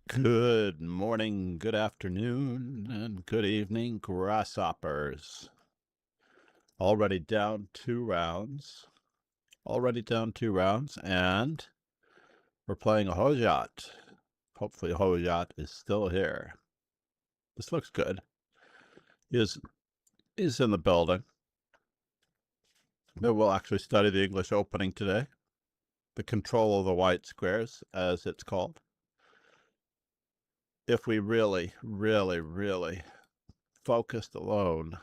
Good morning, good afternoon, and good evening, grasshoppers. Already down 2 rounds. And we're playing a Hojat. Hopefully Hojat is still here. This looks good. He's in the building. Maybe we'll actually study the English opening today. The control of the white squares, as it's called. If we really, really, really focused alone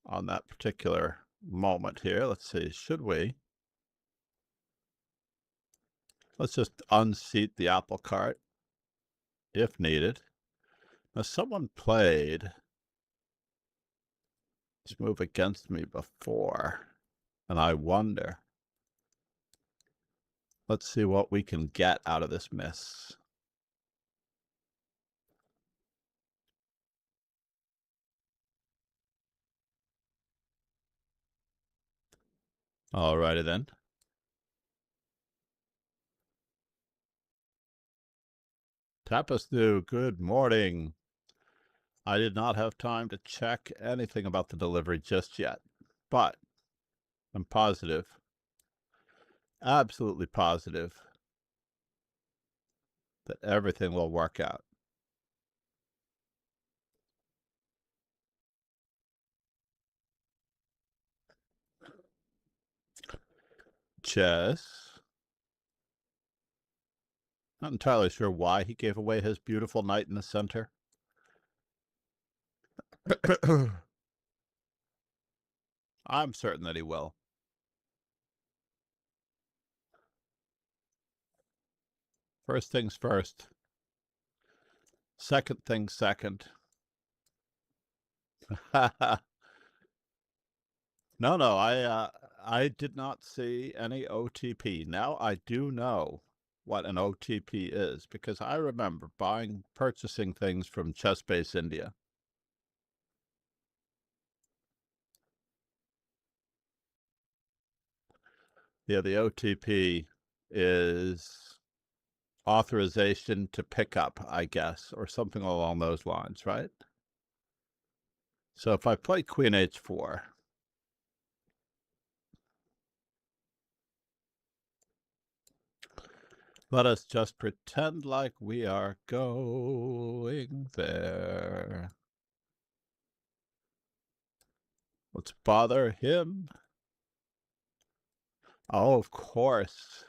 on that particular moment here, let's see, should we? Let's just unseat the apple cart if needed. Now, someone played this move against me before, and I wonder. Let's see what we can get out of this miss. Alrighty then. Tapastu, good morning. I did not have time to check anything about the delivery just yet, but I'm positive, absolutely positive, that everything will work out. Chess. Not entirely sure why he gave away his beautiful knight in the center. I'm certain that he will. First things first. Second things second. No, I did not see any OTP. Now I do know what an OTP is because I remember purchasing things from Chessbase India. Yeah, the OTP is authorization to pick up, I guess, or something along those lines, right? So if I play Queen H4, let us just pretend like we are going there. Let's bother him. Oh, of course.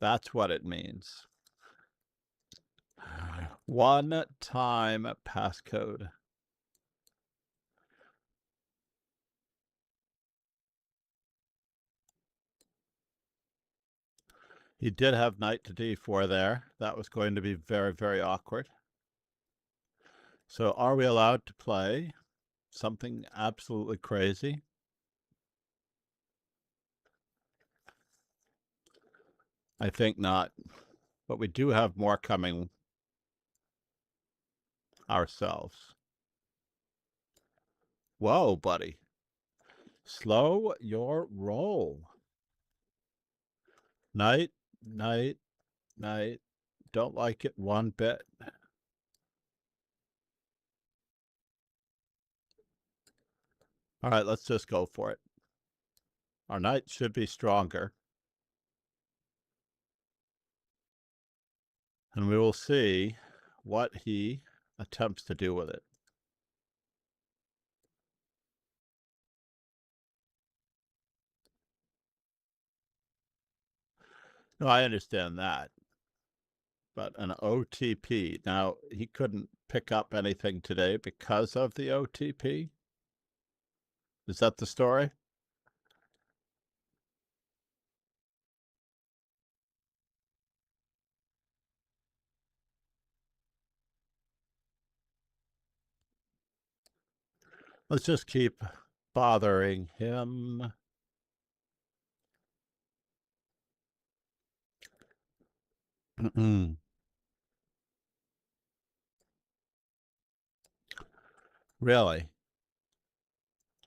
That's what it means. One time passcode. He did have knight to d4 there. That was going to be very, very awkward. So are we allowed to play something absolutely crazy? I think not. But we do have more coming ourselves. Whoa, buddy. Slow your roll. Knight, knight, knight. Don't like it one bit. All right, let's just go for it. Our knight should be stronger. And we will see what he attempts to do with it. No, I understand that. But an OTP. Now, he couldn't pick up anything today because of the OTP? Is that the story? Let's just keep bothering him. Really?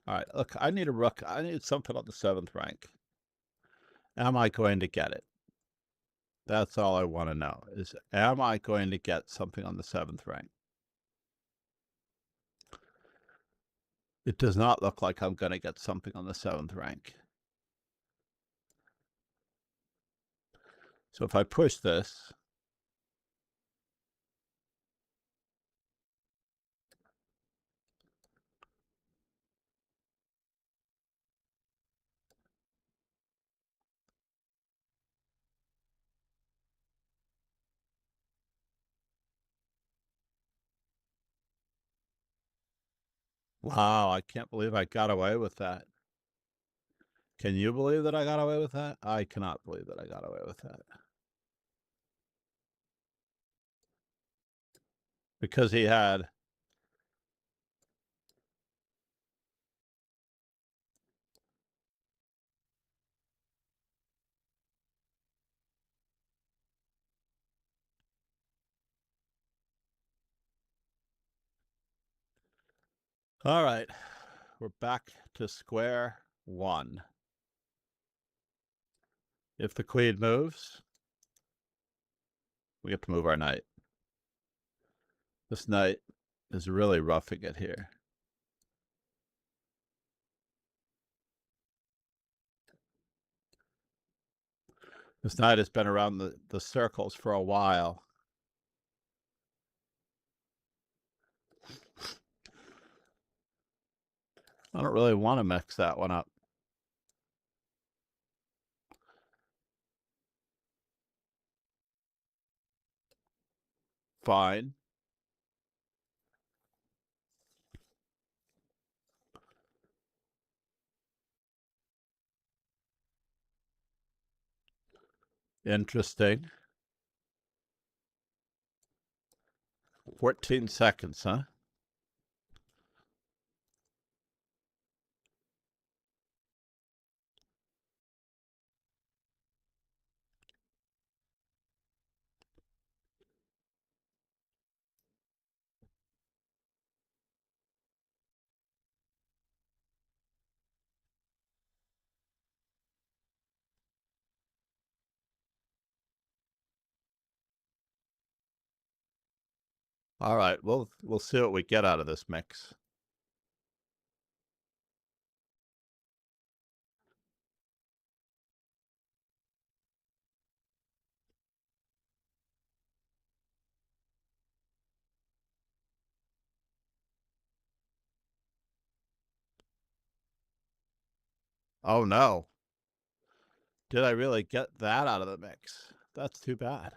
All right, look, I need a rook. I need something on the 7th rank. Am I going to get it? That's all I want to know is, am I going to get something on the 7th rank? It does not look like I'm going to get something on the 7th rank. So if I push this, wow, I can't believe I got away with that. Can you believe that I got away with that? I cannot believe that I got away with that. Because he had all right, we're back to square one. If the queen moves, we get to move our knight. This knight is really roughing it here. This knight has been around the circles for a while. I don't really want to mix that one up. Fine. Interesting. 14 seconds, huh? All right, we'll see what we get out of this mix. Oh no. Did I really get that out of the mix? That's too bad.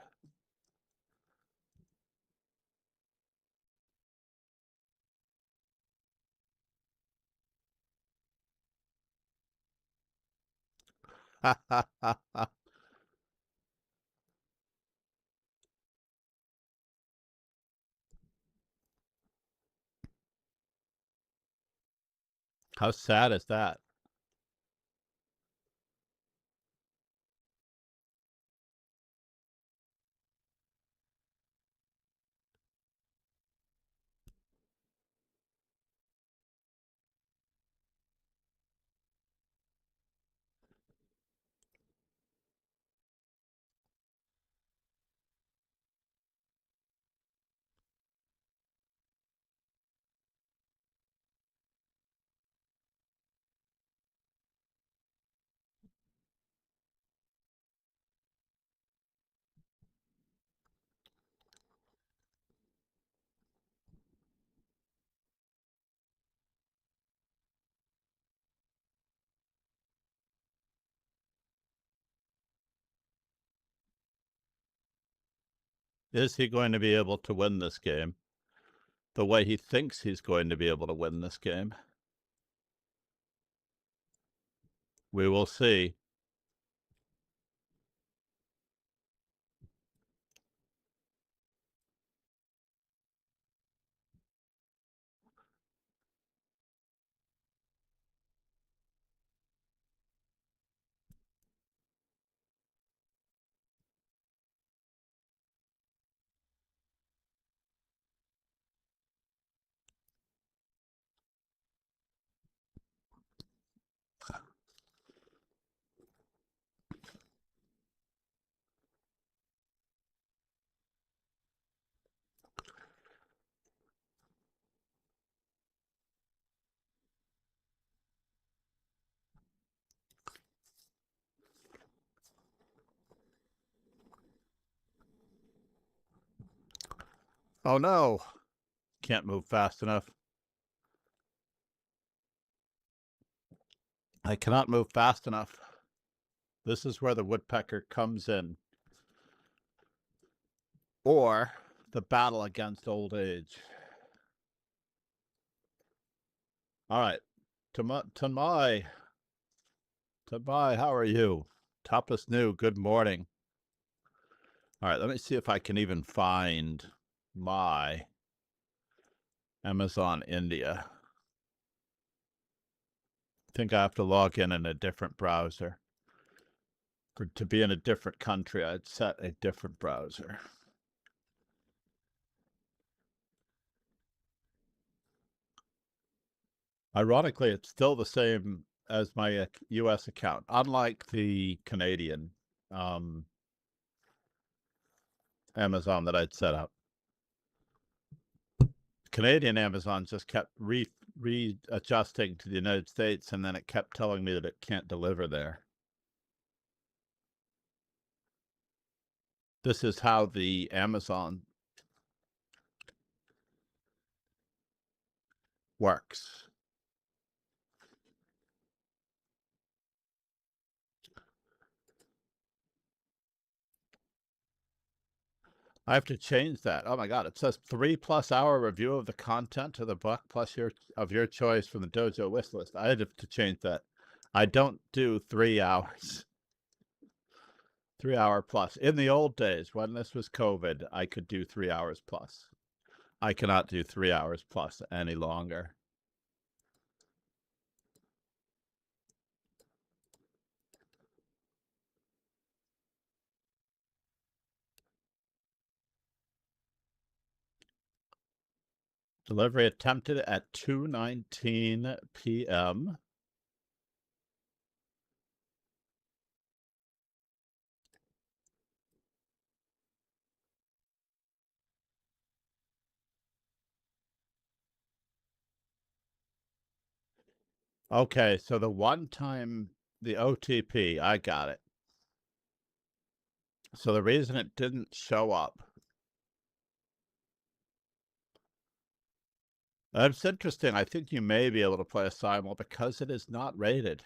How sad is that? Is he going to be able to win this game the way he thinks he's going to be able to win this game? We will see. Oh no! Can't move fast enough. I cannot move fast enough. This is where the woodpecker comes in. Or the battle against old age. All right. Tanmai, how are you? Tapas New, good morning. All right, let me see if I can even find my Amazon India. I think I have to log in a different browser. To be in a different country, I'd set a different browser. Ironically, it's still the same as my US account, unlike the Canadian Amazon that I'd set up. Canadian Amazon just kept readjusting to the United States, and then it kept telling me that it can't deliver there. This is how the Amazon works. I have to change that. Oh my God, it says 3+ hour review of the content of the book plus your choice from the dojo wish list. I had to change that. I don't do 3 hours. 3 hour plus. In the old days, when this was COVID, I could do 3 hours plus. I cannot do 3 hours plus any longer. Delivery attempted at 2:19 p.m. Okay, so the OTP, I got it. So the reason it didn't show up. That's interesting. I think you may be able to play a simul because it is not rated.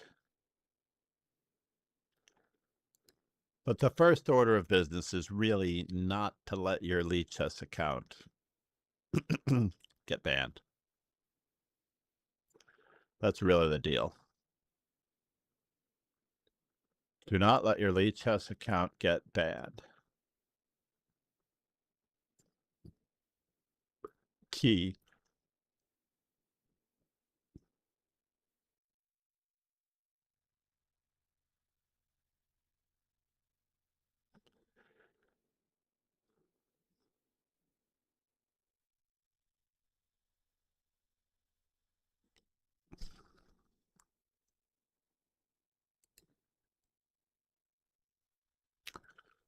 But the first order of business is really not to let your Lichess account get banned. That's really the deal. Do not let your Lichess account get banned. Key.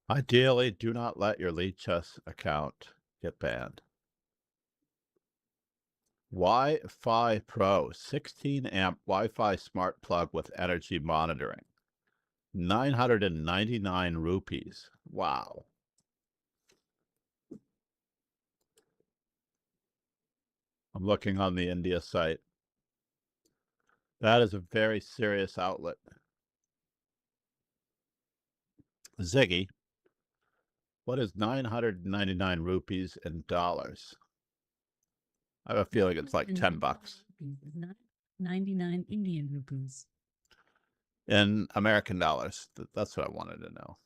Ideally, do not let your Lichess account get banned. Wi-Fi Pro, 16 amp Wi-Fi smart plug with energy monitoring. 999 rupees. Wow. I'm looking on the India site. That is a very serious outlet. Ziggy, what is 999 rupees in dollars? I have a feeling it's like $10. 99 Indian rupees. In American dollars. That's what I wanted to know.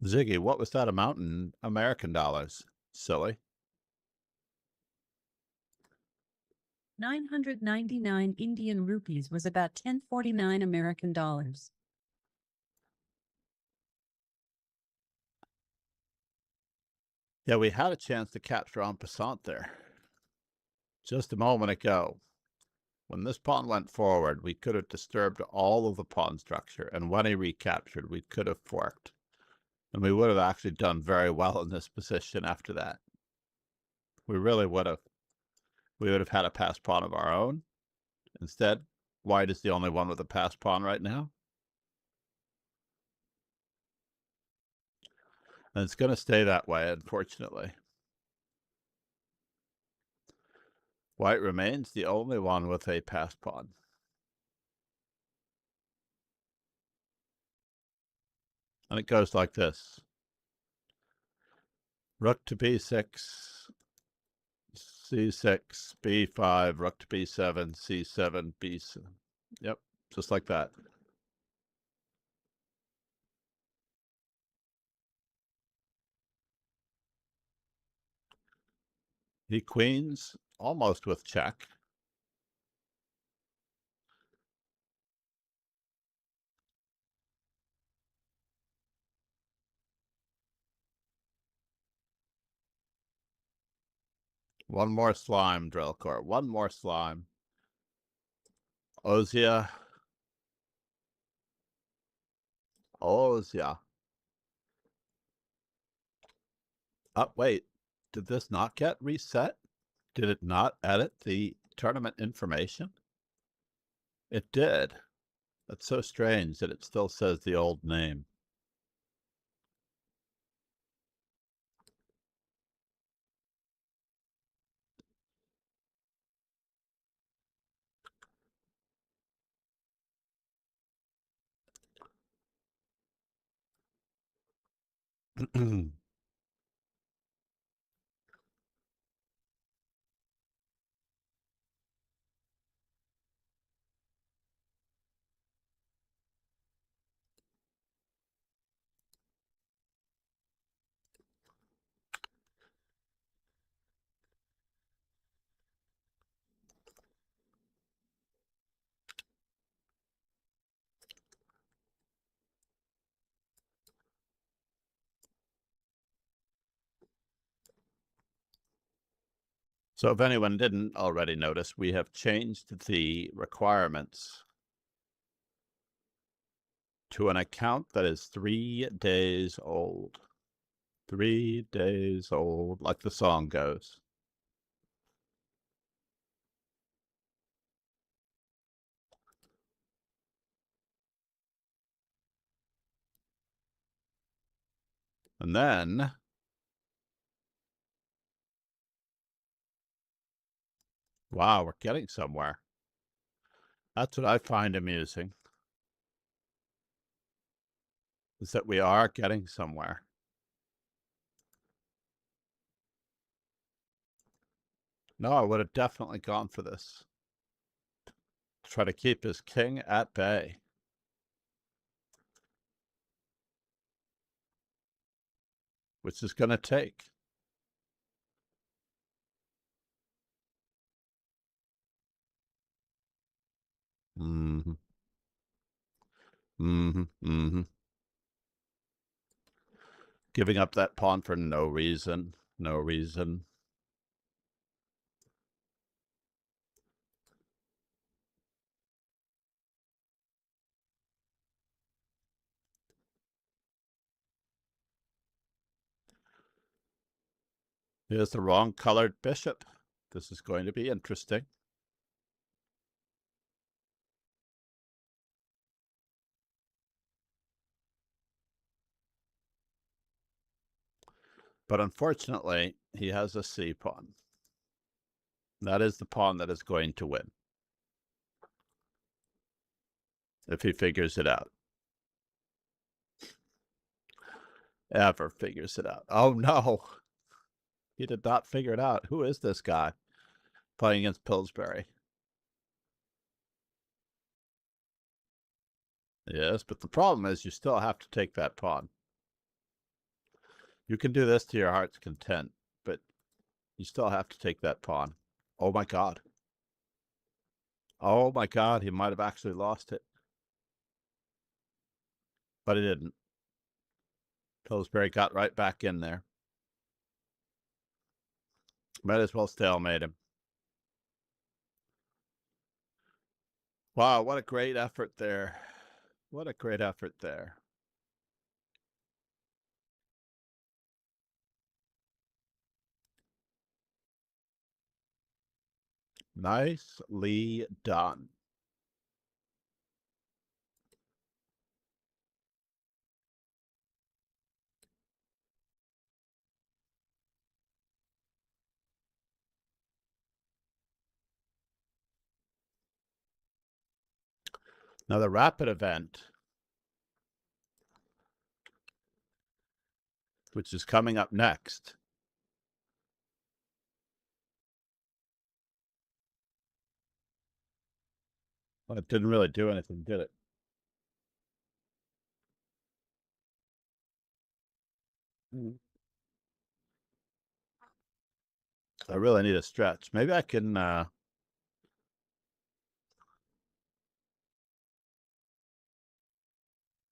Ziggy, what was that amount in American dollars? Silly. 999 Indian rupees was about 1049 American dollars. Yeah, we had a chance to capture en passant there. Just a moment ago. When this pawn went forward, we could have disturbed all of the pawn structure, and when he recaptured, we could have forked. And we would have actually done very well in this position after that. We really would have. We would have had a pass pawn of our own. Instead, white is the only one with a pass pawn right now. And it's going to stay that way, unfortunately. White remains the only one with a passed pawn. And it goes like this. Rook to b6, c6, b5, rook to b7, c7, b7. Yep, just like that. He queens, almost with check. One more slime, Drillcore. One more slime. Ozia. Ozia. Oh, wait. Did this not get reset? Did it not edit the tournament information? It did. That's so strange that it still says the old name. So if anyone didn't already notice, we have changed the requirements to an account that is 3 days old. 3 days old, like the song goes. And then wow, we're getting somewhere. That's what I find amusing, is that we are getting somewhere. No, I would have definitely gone for this. Try to keep his king at bay. Which is going to take. Mm-hmm. Mm-hmm. Mm-hmm. Giving up that pawn for no reason. No reason. Here's the wrong colored bishop. This is going to be interesting. But unfortunately, he has a C pawn. That is the pawn that is going to win. If he figures it out. Ever figures it out. Oh no. He did not figure it out. Who is this guy playing against Pillsbury? Yes, but the problem is you still have to take that pawn. You can do this to your heart's content, but you still have to take that pawn. Oh my God. Oh my God, he might have actually lost it. But he didn't. Pillsbury got right back in there. Might as well stalemate him. Wow, what a great effort there. What a great effort there. Nicely done. Now the rapid event, which is coming up next, well, it didn't really do anything, did it? I really need a stretch. Maybe I can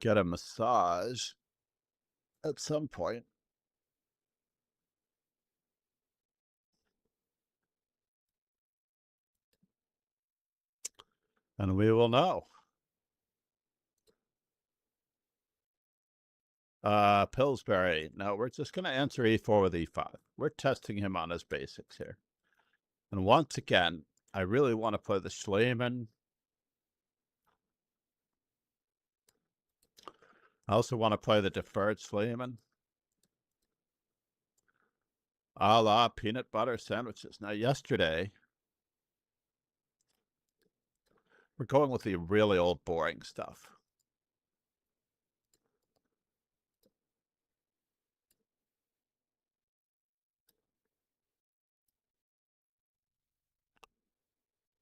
get a massage at some point. And we will know. Pillsbury. No, we're just going to answer E4 with E5. We're testing him on his basics here. And once again, I really want to play the Schliemann. I also want to play the deferred Schliemann. A la peanut butter sandwiches. Now, yesterday, we're going with the really old, boring stuff.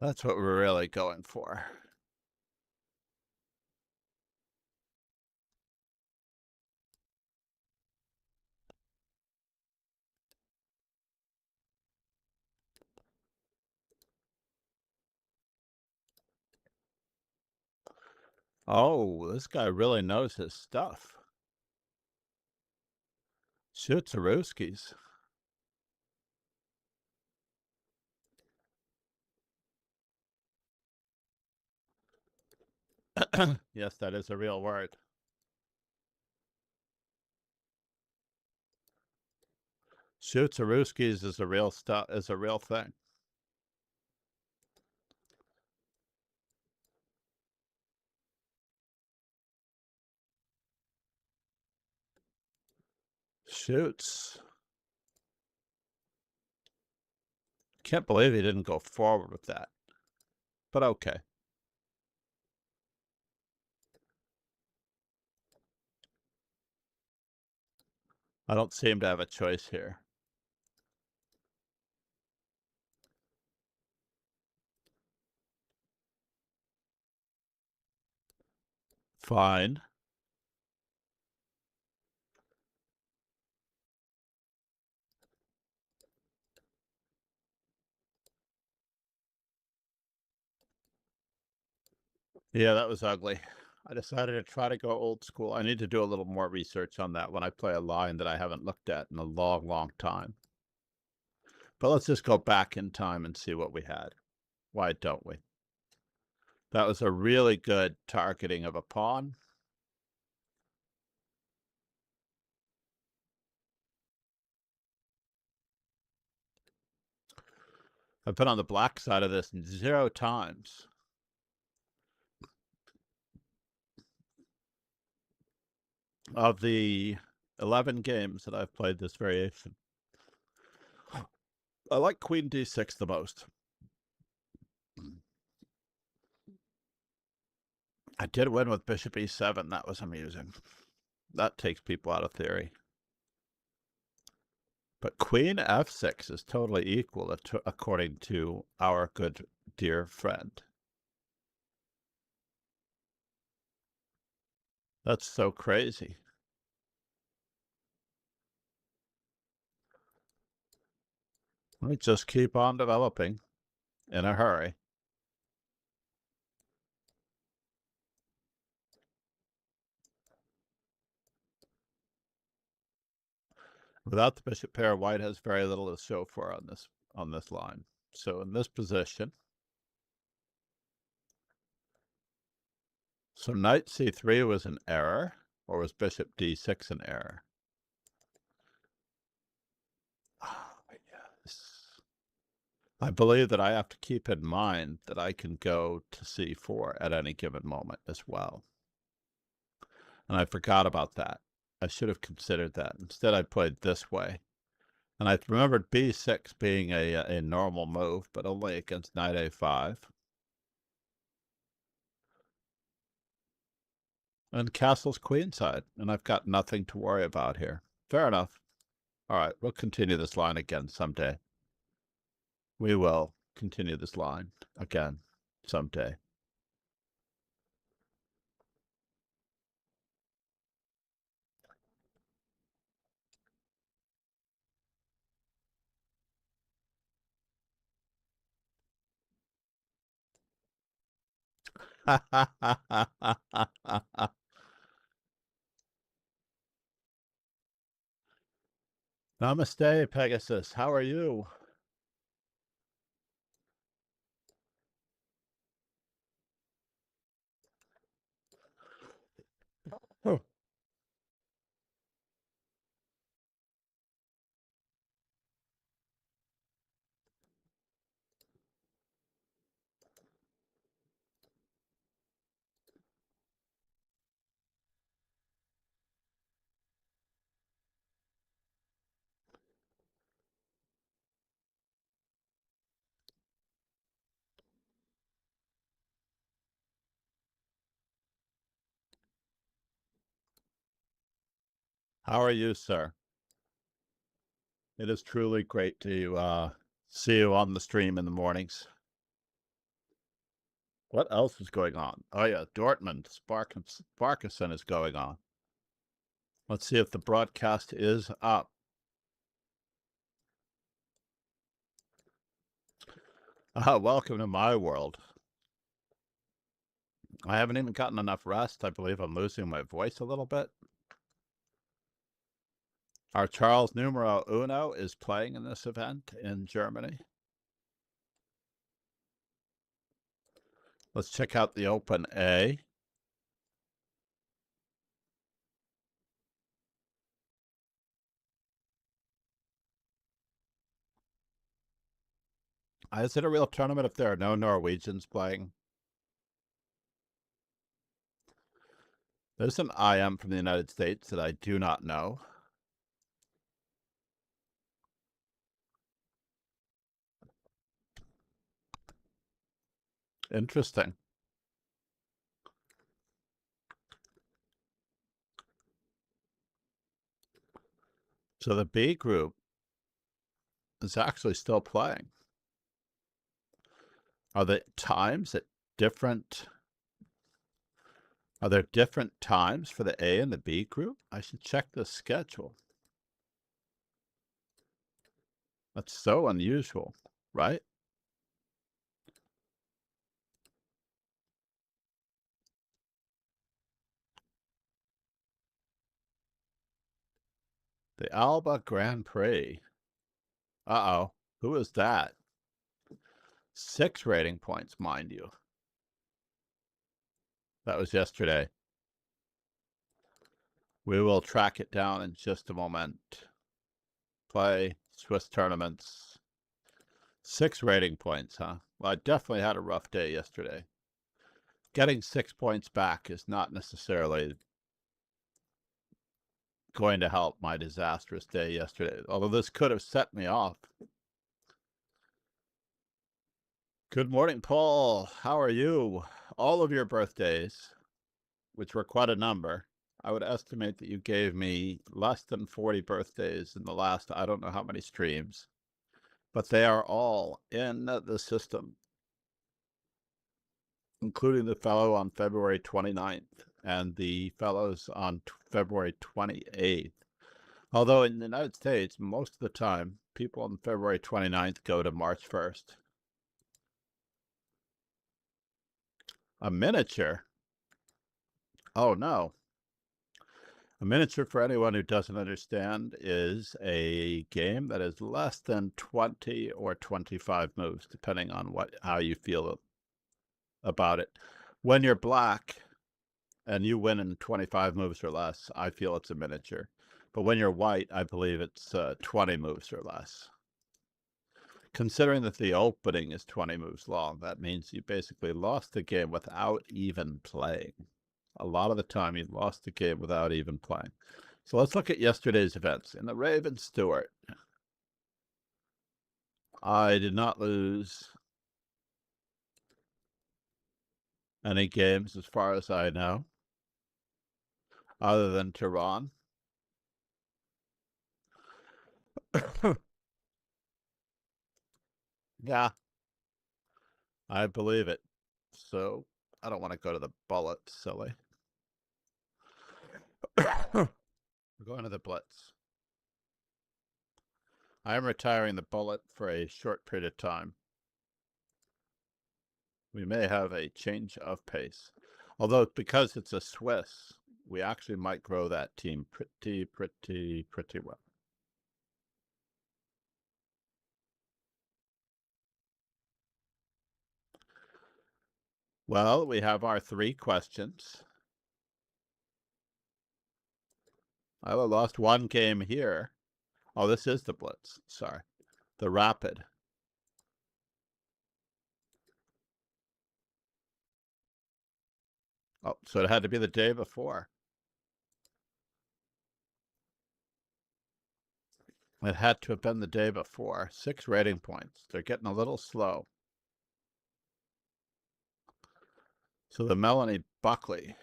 That's what we're really going for. Oh, this guy really knows his stuff. Shoots a Ruskies. Yes, that is a real word. Shoots a Ruskies is a real thing. Shoots. Can't believe he didn't go forward with that. But okay. I don't seem to have a choice here. Fine. Yeah, that was ugly. I decided to try to go old school. I need to do a little more research on that when I play a line that I haven't looked at in a long, long time. But let's just go back in time and see what we had. Why don't we? That was a really good targeting of a pawn. I've been on the black side of this 0 times. Of the 11 games that I've played this variation, I like Queen D6 the most. I did win with Bishop E7. That was amusing. That takes people out of theory. But Queen F6 is totally equal, according to our good dear friend. That's so crazy. We just keep on developing in a hurry. Without the bishop pair, white has very little to show for on this line. So in this position, so knight c3 was an error, or was bishop d6 an error? Oh, yes. I believe that I have to keep in mind that I can go to c4 at any given moment as well. And I forgot about that. I should have considered that. Instead, I played this way. And I remembered b6 being a normal move, but only against knight a5. And castle's queenside, and I've got nothing to worry about here. Fair enough. All right, we'll continue this line again someday. We will continue this line again someday. Namaste, Pegasus. How are you? Oh. How are you, sir? It is truly great to see you on the stream in the mornings. What else is going on? Oh, yeah, Dortmund, Sparkison is going on. Let's see if the broadcast is up. Welcome to my world. I haven't even gotten enough rest. I believe I'm losing my voice a little bit. Our Charles Numero Uno is playing in this event in Germany. Let's check out the Open A. Is it a real tournament if there are no Norwegians playing? There's an IM from the United States that I do not know. Interesting. So the B group is actually still playing. Are the times at different? Are there different times for the A and the B group? I should check the schedule. That's so unusual, right? The Alba Grand Prix. Uh-oh. Who is that? 6 rating points, mind you. That was yesterday. We will track it down in just a moment. Play Swiss tournaments. 6 rating points, huh? Well, I definitely had a rough day yesterday. Getting 6 points back is not necessarily going to help my disastrous day yesterday, although this could have set me off. Good morning, Paul. How are you? All of your birthdays, which were quite a number, I would estimate that you gave me less than 40 birthdays in the last, I don't know how many streams, but they are all in the system, including the fellow on February 29th and the fellows on February 28th. Although in the United States, most of the time, people on February 29th go to March 1st. A miniature? Oh, no. A miniature, for anyone who doesn't understand, is a game that is less than 20 or 25 moves, depending on how you feel about it. When you're black and you win in 25 moves or less, I feel it's a miniature. But when you're white, I believe it's 20 moves or less. Considering that the opening is 20 moves long, that means you basically lost the game without even playing. A lot of the time, you lost the game without even playing. So let's look at yesterday's events. In the Raven Stewart, I did not lose any games as far as I know. other than Tehran. Yeah, I believe it. So I don't want to go to the bullet, silly. We're going to the blitz. I am retiring the bullet for a short period of time. We may have a change of pace. Although, because it's a Swiss, we actually might grow that team pretty well. Well, we have our 3 questions. I lost 1 game here. Oh, this is the blitz. Sorry. The rapid. Oh, so it had to be the day before. It had to have been the day before. 6 rating points. They're getting a little slow. So the Melanie Buckley.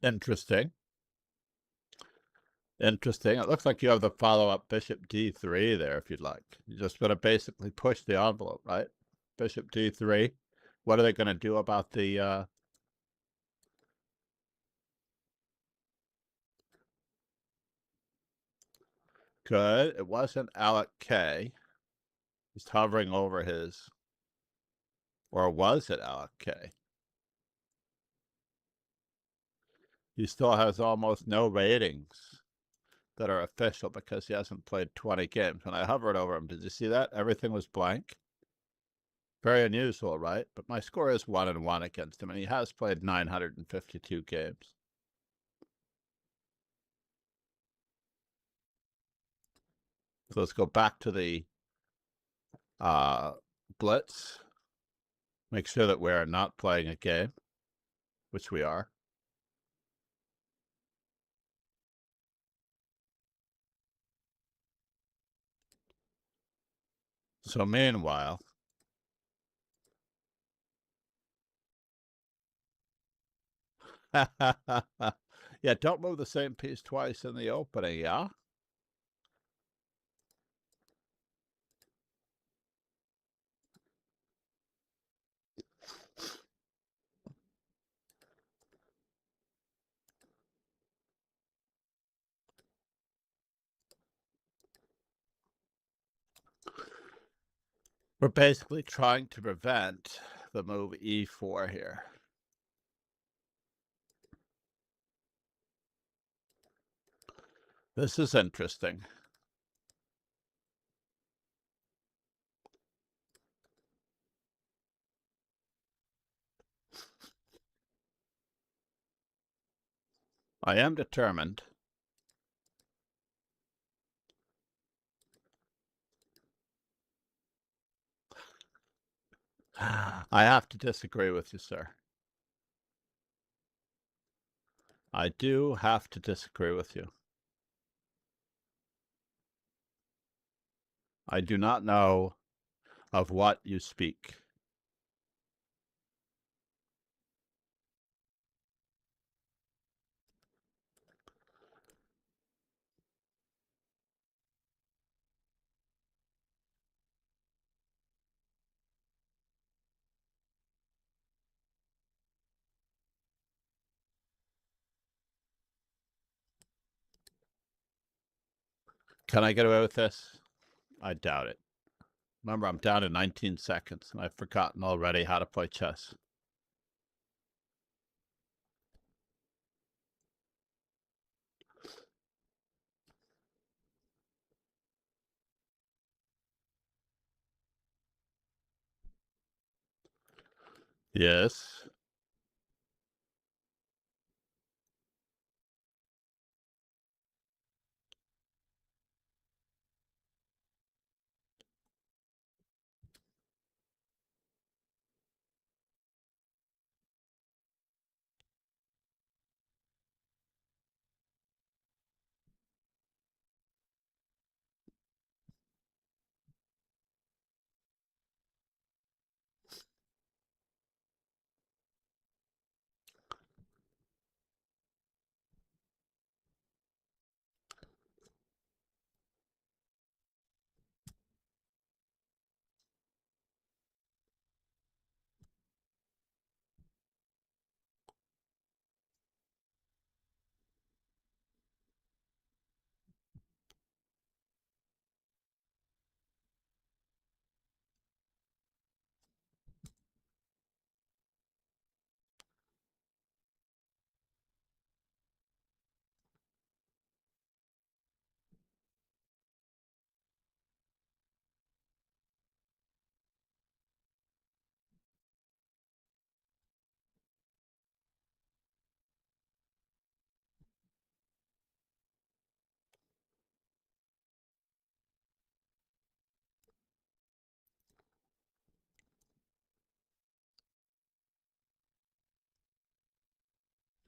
Interesting. Interesting. It looks like you have the follow-up Bishop D3 there, if you'd like. You're just going to basically push the envelope, right? Bishop D3. What are they going to do about the... Good. It wasn't Alec K. He's hovering over his... Or was it Alec K? He still has almost no ratings that are official because he hasn't played 20 games. When I hovered over him, did you see that? Everything was blank. Very unusual, right? But my score is 1-1 against him, and he has played 952 games. So let's go back to the blitz. Make sure that we're not playing a game, which we are. So meanwhile, yeah, don't move the same piece twice in the opening, yeah? We're basically trying to prevent the move E4 here. This is interesting. I am determined. I have to disagree with you, sir. I do have to disagree with you. I do not know of what you speak. Can I get away with this? I doubt it. Remember, I'm down to 19 seconds, and I've forgotten already how to play chess. Yes.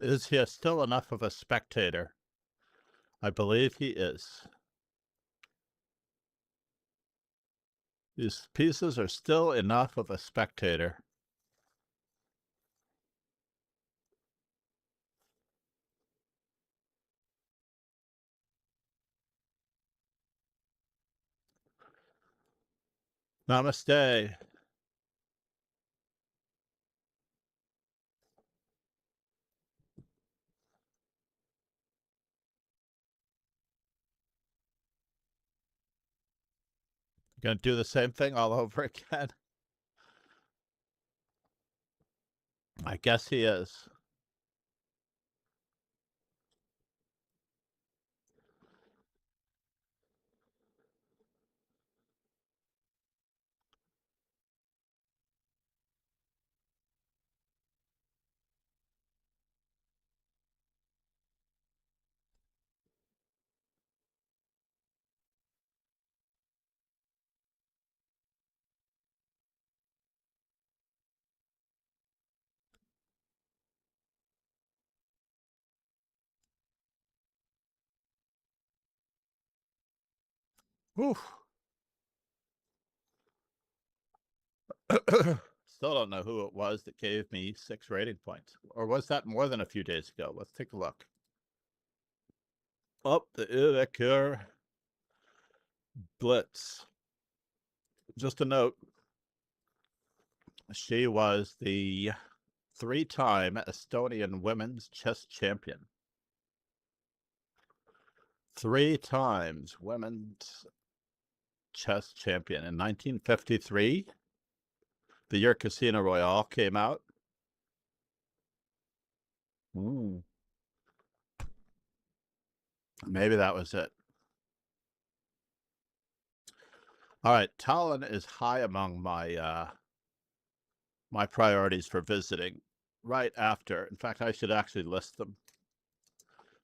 Is he still enough of a spectator? I believe he is. These pieces are still enough of a spectator. Namaste. Gonna do the same thing all over again? I guess he is. Whew. Still don't know who it was that gave me 6 rating points. Or was that more than a few days ago? Let's take a look. Oh, the Urve Kure Blitz. Just a note. She was the 3-time Estonian women's chess champion. 3 times women's chess champion. In 1953, the year Casino Royale came out. Maybe that was it. All right, Tallinn is high among my my priorities for visiting. Right after, in fact, I should actually list them.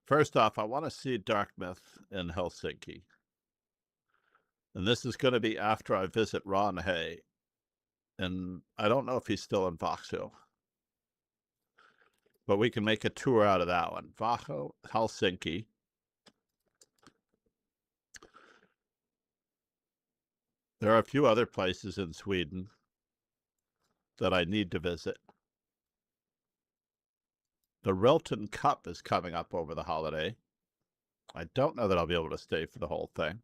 First off, I want to see Dartmouth in Helsinki, and this is going to be after I visit Ron Haye, and I don't know if he's still in Vaxo, but we can make a tour out of that one. Vaxo, Helsinki. There are a few other places in Sweden that I need to visit. The Rilton Cup is coming up over the holiday. I don't know that I'll be able to stay for the whole thing.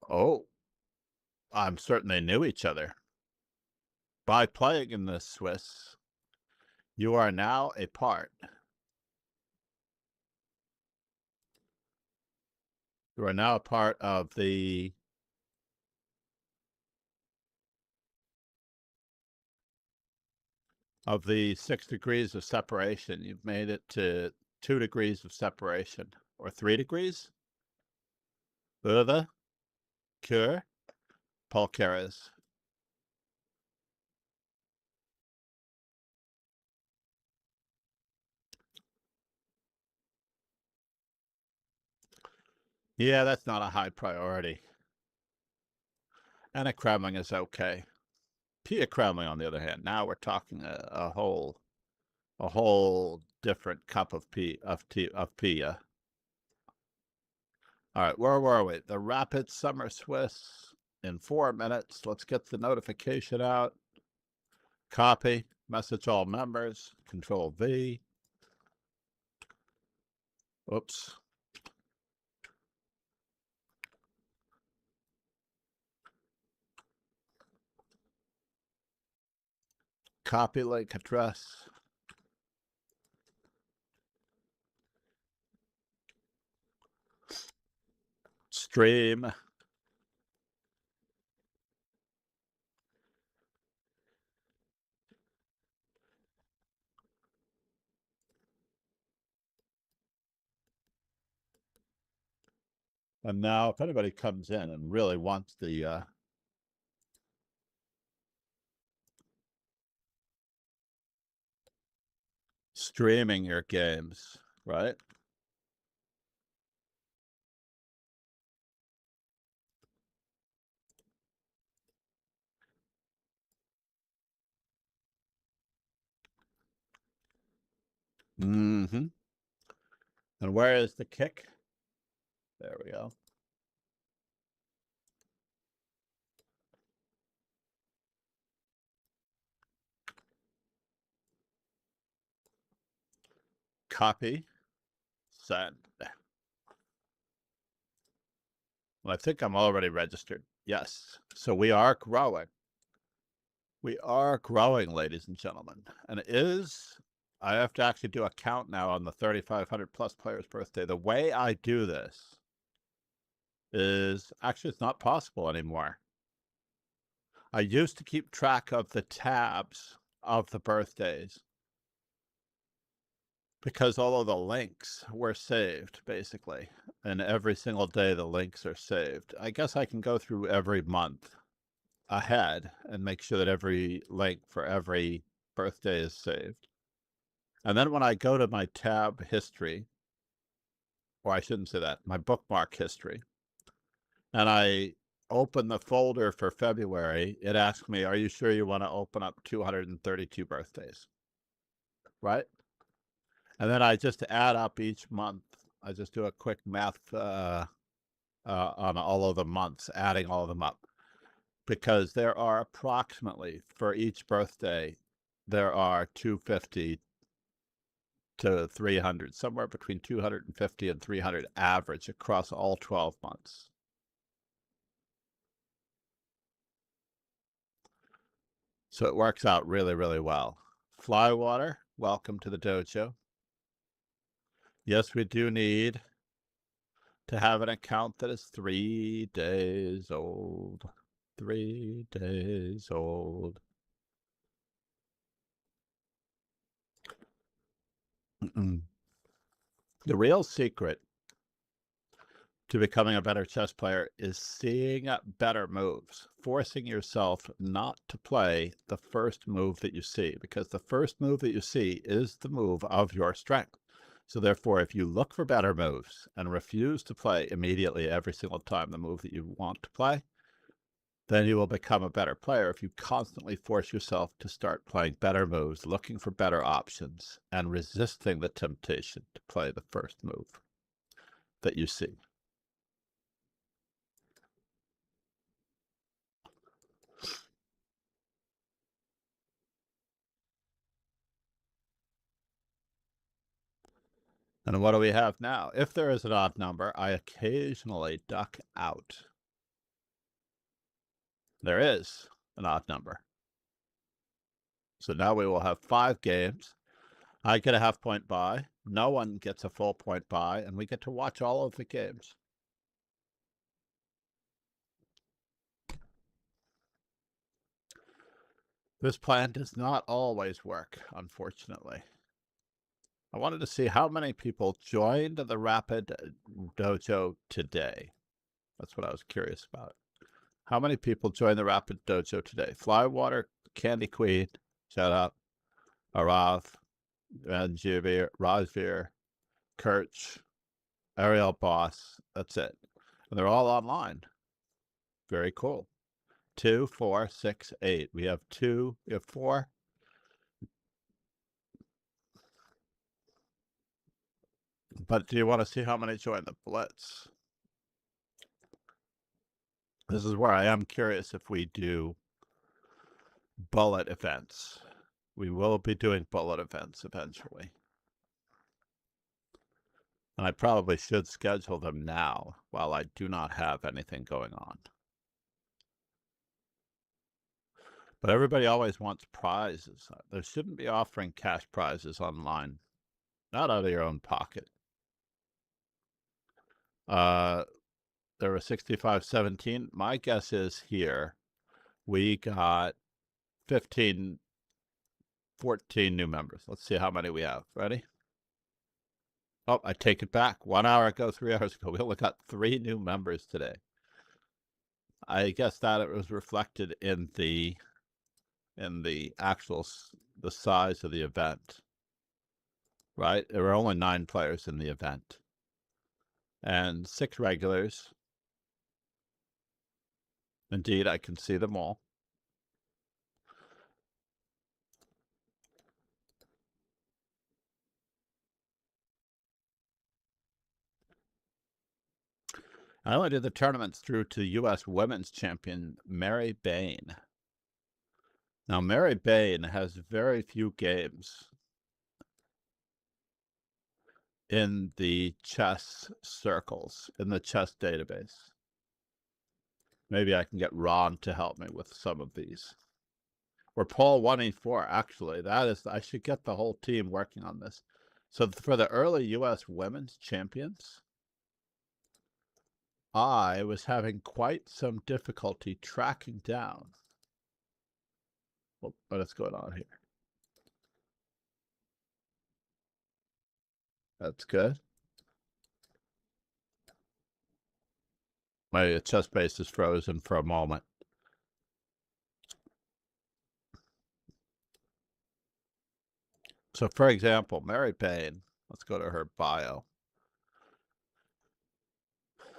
Oh, I'm certain they knew each other. By playing in the Swiss, you are now a part. You are now a part of the of the 6 degrees of separation. You've made it to 2 degrees of separation, or 3 degrees. Urve, Kure, Polkeres. Yeah, that's not a high priority. And a Kremling is okay. Pia Kremling, on the other hand, now we're talking a whole different cup of Pia. All right, where were we? The Rapid Summer Swiss in 4 minutes. Let's get the notification out. Copy, message all members, Control V. Oops. Copy link address. Stream. And now if anybody comes in and really wants the streaming your games, right? Mm-hmm. And where is the kick? There we go. Copy. Send. Well, I think I'm already registered. Yes. So we are growing. We are growing, ladies and gentlemen. And it is, I have to actually do a count now on the 3,500 plus players' birthday. The way I do this is actually it's not possible anymore. I used to keep track of the tabs of the birthdays because all of the links were saved, basically. And every single day the links are saved. I guess I can go through every month ahead and make sure that every link for every birthday is saved. And then when I go to my tab history, or I shouldn't say that, my bookmark history, and I open the folder for February, it asks me, are you sure you want to open up 232 birthdays? Right? And then I just add up each month. I just do a quick math on all of the months, adding all of them up. Because there are approximately, for each birthday, there are 250 to 300, somewhere between 250 and 300 average across all 12 months. So it works out really, really well. Flywater, welcome to the dojo. Yes, we do need to have an account that is 3 days old. 3 days old. The real secret to becoming a better chess player is seeing better moves, forcing yourself not to play the first move that you see, because the first move that you see is the move of your strength. So therefore, if you look for better moves and refuse to play immediately every single time the move that you want to play, then you will become a better player if you constantly force yourself to start playing better moves, looking for better options, and resisting the temptation to play the first move that you see. And what do we have now? If there is an odd number, I occasionally duck out. There is an odd number. So now we will have 5 games. I get a half-point buy. No one gets a full point buy, and we get to watch all of the games. This plan does not always work, unfortunately. I wanted to see how many people joined the Rapid Dojo today. That's what I was curious about. How many people joined the Rapid Dojo today? Flywater, Candy Queen, shout out. Arav, Ranjivir, Rajvir, Kirch, Ariel Boss. That's it. And they're all online. Very cool. 2, 4, 6, 8. We have 2, we have 4. But do you want to see how many joined the Blitz? This is where I am curious if we do bullet events. We will be doing bullet events eventually. And I probably should schedule them now while I do not have anything going on. But everybody always wants prizes. There shouldn't be offering cash prizes online. Not out of your own pocket. There were 65-17. My guess is here we got 15, 14 new members. Let's see how many we have. Ready? Oh, I take it back. 1 hour ago, 3 hours ago, we only got 3 new members today. I guess that it was reflected in the actual the size of the event. Right? There were only 9 players in the event. And 6 regulars. Indeed, I can see them all. I only did the tournaments through to U.S. Women's Champion Mary Bain. Now, Mary Bain has very few games in the chess circles, in the chess database. Maybe I can get Ron to help me with some of these. Or Paul 184, actually. That is, I should get the whole team working on this. So for the early U.S. Women's Champions, I was having quite some difficulty tracking down. What is going on here? That's good. My chess base is frozen for a moment. So, for example, Mary Bain, let's go to her bio.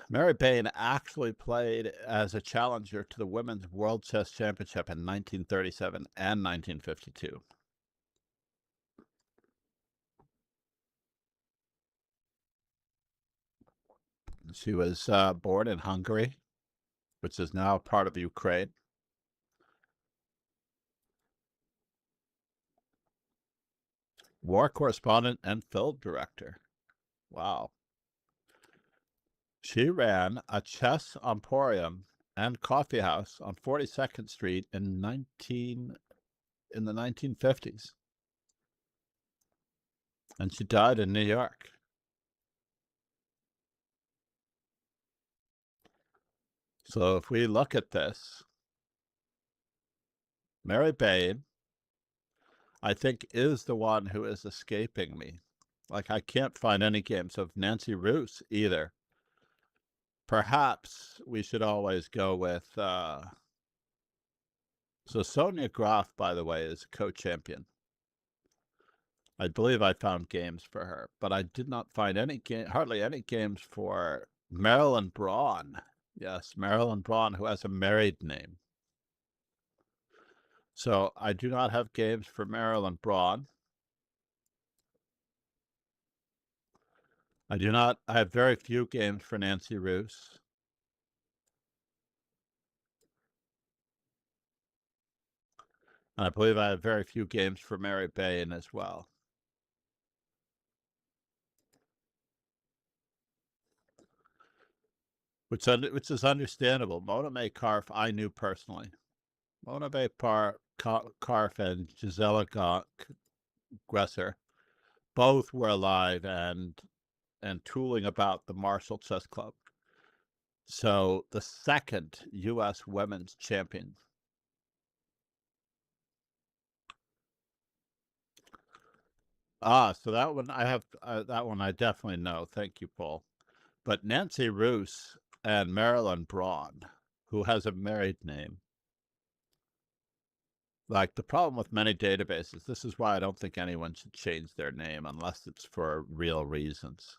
Mary Bain actually played as a challenger to the Women's World Chess Championship in 1937 and 1952. She was born in Hungary, which is now part of Ukraine. War correspondent and film director. Wow. She ran a chess emporium and coffee house on 42nd Street in the 1950s. And she died in New York. So if we look at this, Mary Bain, I think, is the one who is escaping me. Like, I can't find any games of Nancy Roos either. Perhaps we should always go with... So Sonia Graf, by the way, is a co-champion. I believe I found games for her, but I did not find hardly any games for Marilyn Braun. Yes, Marilyn Braun, who has a married name. So I do not have games for Marilyn Braun. I have very few games for Nancy Roos. And I believe I have very few games for Mary Bain as well. Which is understandable. Mona May Karf, I knew personally. Mona May Karf and Gisela Gresser both were alive and tooling about the Marshall Chess Club. So the second U.S. Women's Champion. So that one I have. That one I definitely know. Thank you, Paul. But Nancy Roos and Marilyn Braun, who has a married name. Like, the problem with many databases, this is why I don't think anyone should change their name unless it's for real reasons.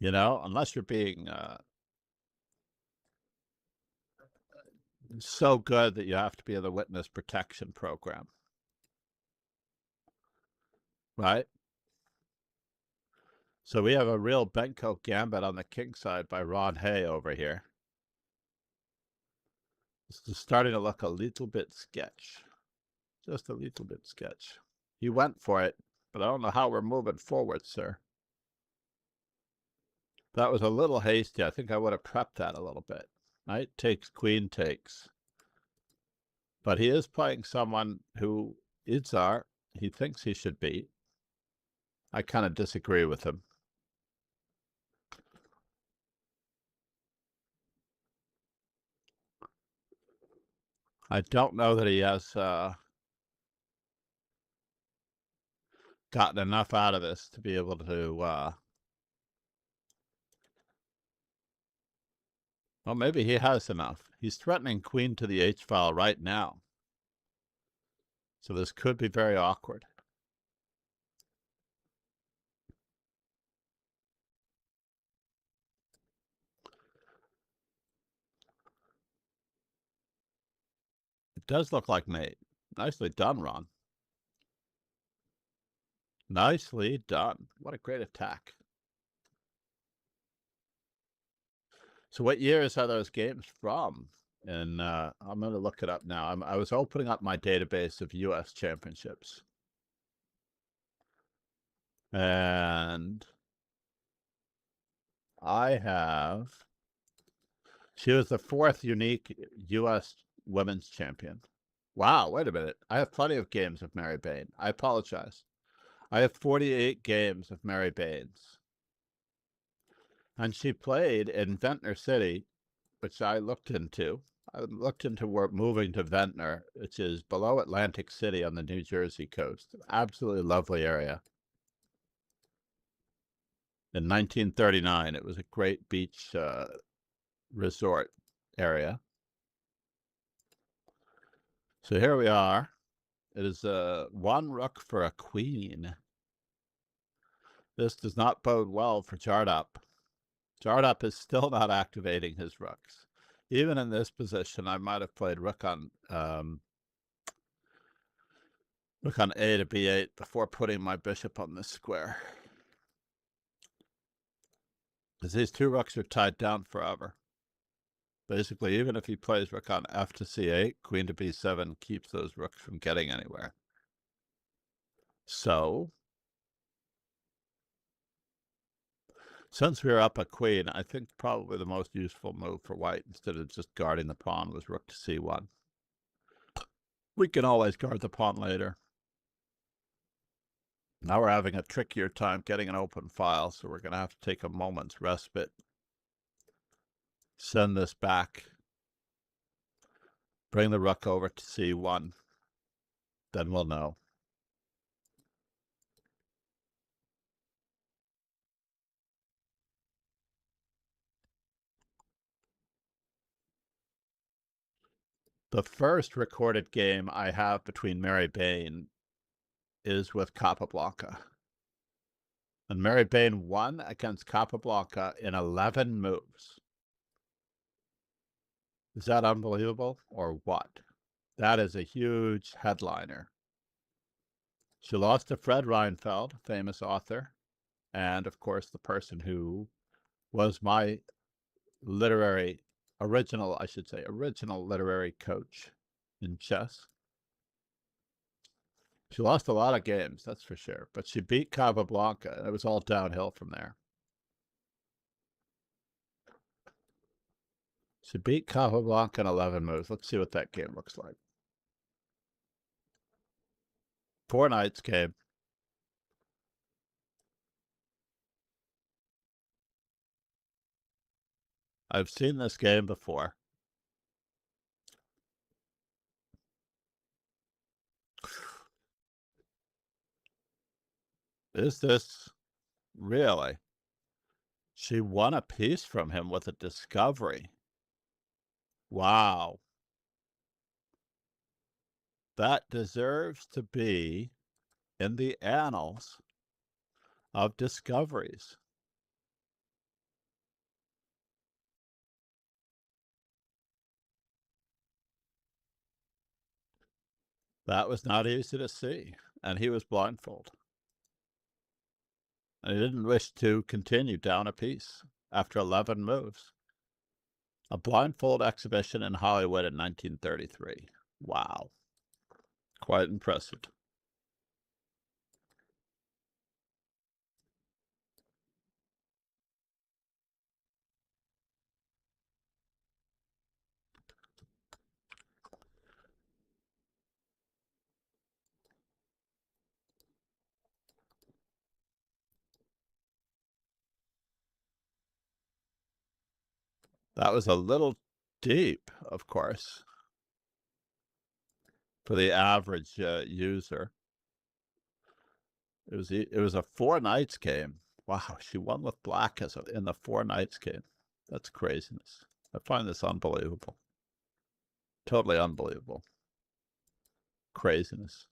You know, unless you're being so good that you have to be in the witness protection program. Right? So we have a real Benko gambit on the Kingside by Ron Haye over here. This is starting to look a little bit sketch. Just a little bit sketch. He went for it, but I don't know how we're moving forward, sir. That was a little hasty. I think I would have prepped that a little bit. Knight takes, queen takes. But he is playing someone who Itzar, he thinks he should beat. I kind of disagree with him. I don't know that he has gotten enough out of this to be able to... well, maybe he has enough. He's threatening queen to the H-file right now. So this could be very awkward. It does look like mate. Nicely done, Ron. Nicely done. What a great attack. So what years are those games from? And I'm going to look it up now. I was opening up my database of U.S. championships. And I have... She was the 4th unique U.S. women's champion. Wow, wait a minute. I have plenty of games of Mary Bain. I apologize. I have 48 games of Mary Bain's. And she played in Ventnor City, which I looked into. I looked into moving to Ventnor, which is below Atlantic City on the New Jersey coast. Absolutely lovely area. In 1939, it was a great beach resort area. So here we are. It is a 1 rook for a queen. This does not bode well for Jardup. Jardup is still not activating his rooks. Even in this position, I might have played rook on A to b8 before putting my bishop on this square. Because these 2 rooks are tied down forever. Basically, even if he plays rook on f to c8, queen to b7 keeps those rooks from getting anywhere. So, since we're up a queen, I think probably the most useful move for white, instead of just guarding the pawn, was rook to c1. We can always guard the pawn later. Now we're having a trickier time getting an open file, so we're going to have to take a moment's respite. Send this back. Bring the rook over to c1. Then we'll know. The first recorded game I have between Mary Bain is with Capablanca. And Mary Bain won against Capablanca in 11 moves. Is that unbelievable or what? That is a huge headliner. She lost to Fred Reinfeldt, famous author, and of course the person who was my original literary coach in chess. She lost a lot of games, that's for sure, but she beat Capablanca, and it was all downhill from there. She beat Capablanca in 11 moves. Let's see what that game looks like. 4 knights game. I've seen this game before. Is this really? She won a piece from him with a discovery. Wow. That deserves to be in the annals of discoveries. That was not easy to see, and he was blindfolded. And he didn't wish to continue down a piece after 11 moves. A blindfold exhibition in Hollywood in 1933. Wow. Quite impressive. That was a little deep, of course, for the average user. It was a 4 knights game. Wow, she won with black in the 4 knights game. That's craziness. I find this unbelievable. Totally unbelievable. Craziness.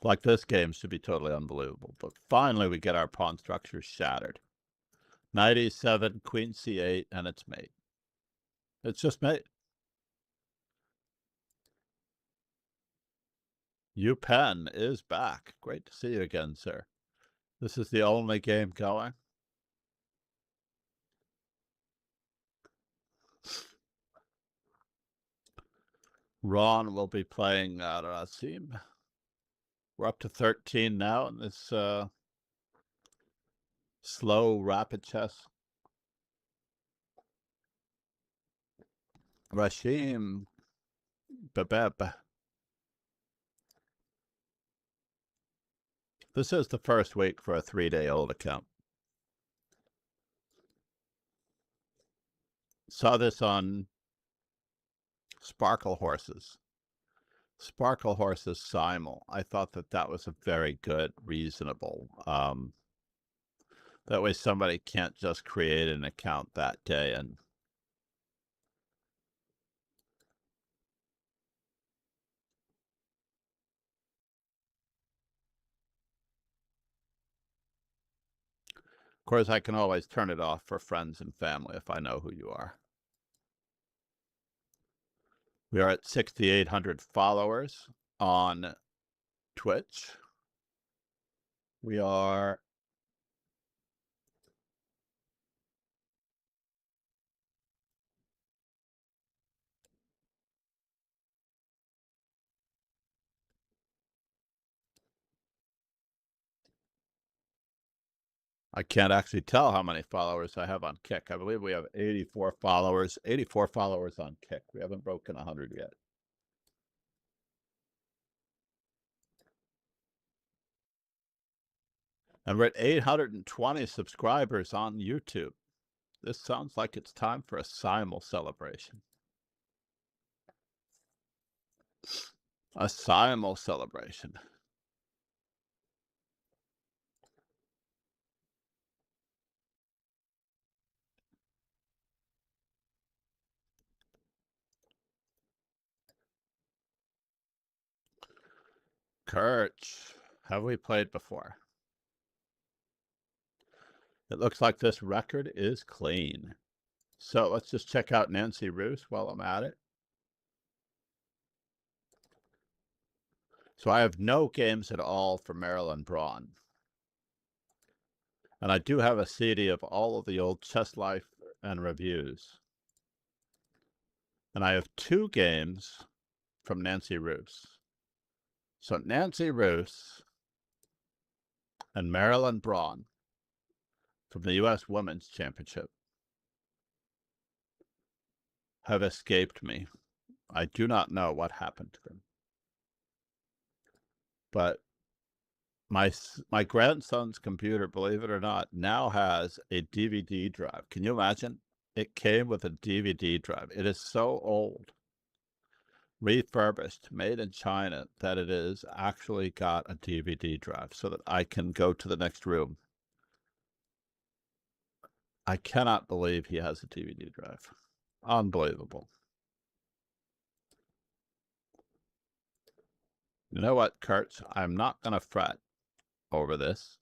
Like, this game should be totally unbelievable. But finally, we get our pawn structure shattered. Knight e7, queen c8, and it's mate. It's just mate. Upen is back. Great to see you again, sir. This is the only game going. Ron will be playing Rasim. We're up to 13 now in this slow, rapid chess. Rasim Babeb. This is the first week for a 3-day-old account. Saw this on Sparkle Horses. Sparkle Horses Simul. I thought that was a very good, reasonable. That way somebody can't just create an account that day and of course I can always turn it off for friends and family if I know who you are. We are at 6,800 followers on Twitch. We are I can't actually tell how many followers I have on Kick. I believe we have 84 followers. 84 followers on Kick. We haven't broken 100 yet. And we're at 820 subscribers on YouTube. This sounds like it's time for a simul celebration. A simul celebration. Kirch. Have we played before? It looks like this record is clean. So let's just check out Nancy Roos while I'm at it. So I have no games at all for Marilyn Braun. And I do have a CD of all of the old Chess Life and reviews. And I have 2 games from Nancy Roos. So Nancy Roos and Marilyn Braun from the U.S. Women's Championship have escaped me. I do not know what happened to them. But my grandson's computer, believe it or not, now has a DVD drive. Can you imagine? It came with a DVD drive. It is so old, refurbished, made in China, that it is actually got a DVD drive so that I can go to the next room. I cannot believe he has a DVD drive. Unbelievable. You know what, Kirch? I'm not going to fret over this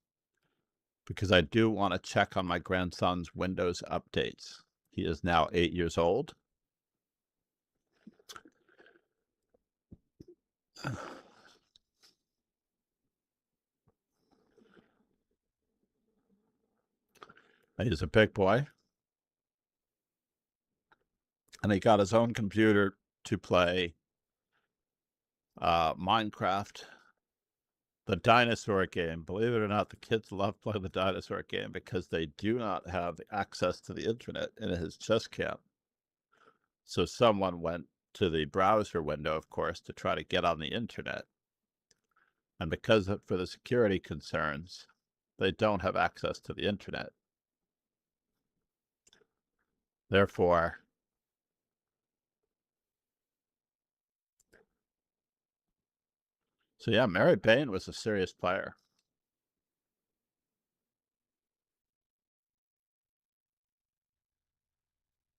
because I do want to check on my grandson's Windows updates. He is now 8 years old. He's a big boy. And he got his own computer to play Minecraft, the dinosaur game. Believe it or not, the kids love playing the dinosaur game because they do not have access to the internet in his chess camp. So someone went to the browser window, of course, to try to get on the internet. And because for the security concerns, they don't have access to the internet. Therefore, so yeah, Mary Bain was a serious player.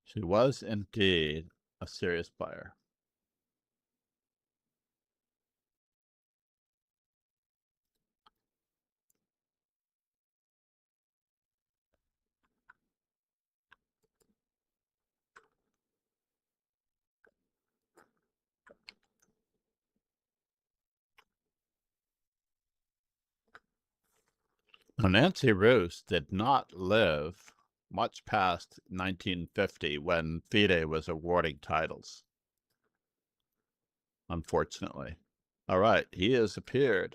She was indeed a serious player. Now, Nancy Roos did not live much past 1950 when FIDE was awarding titles. unfortunately. All right, he has appeared.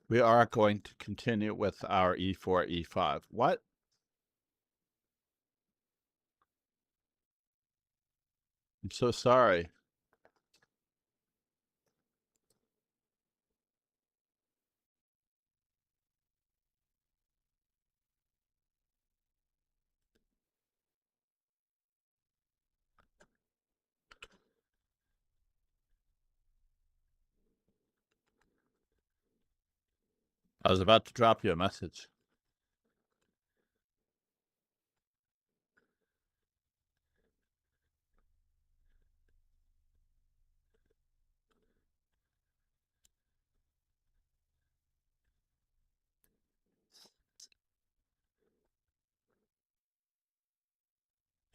We are going to continue with our e4, e5. What? I'm so sorry. I was about to drop you a message.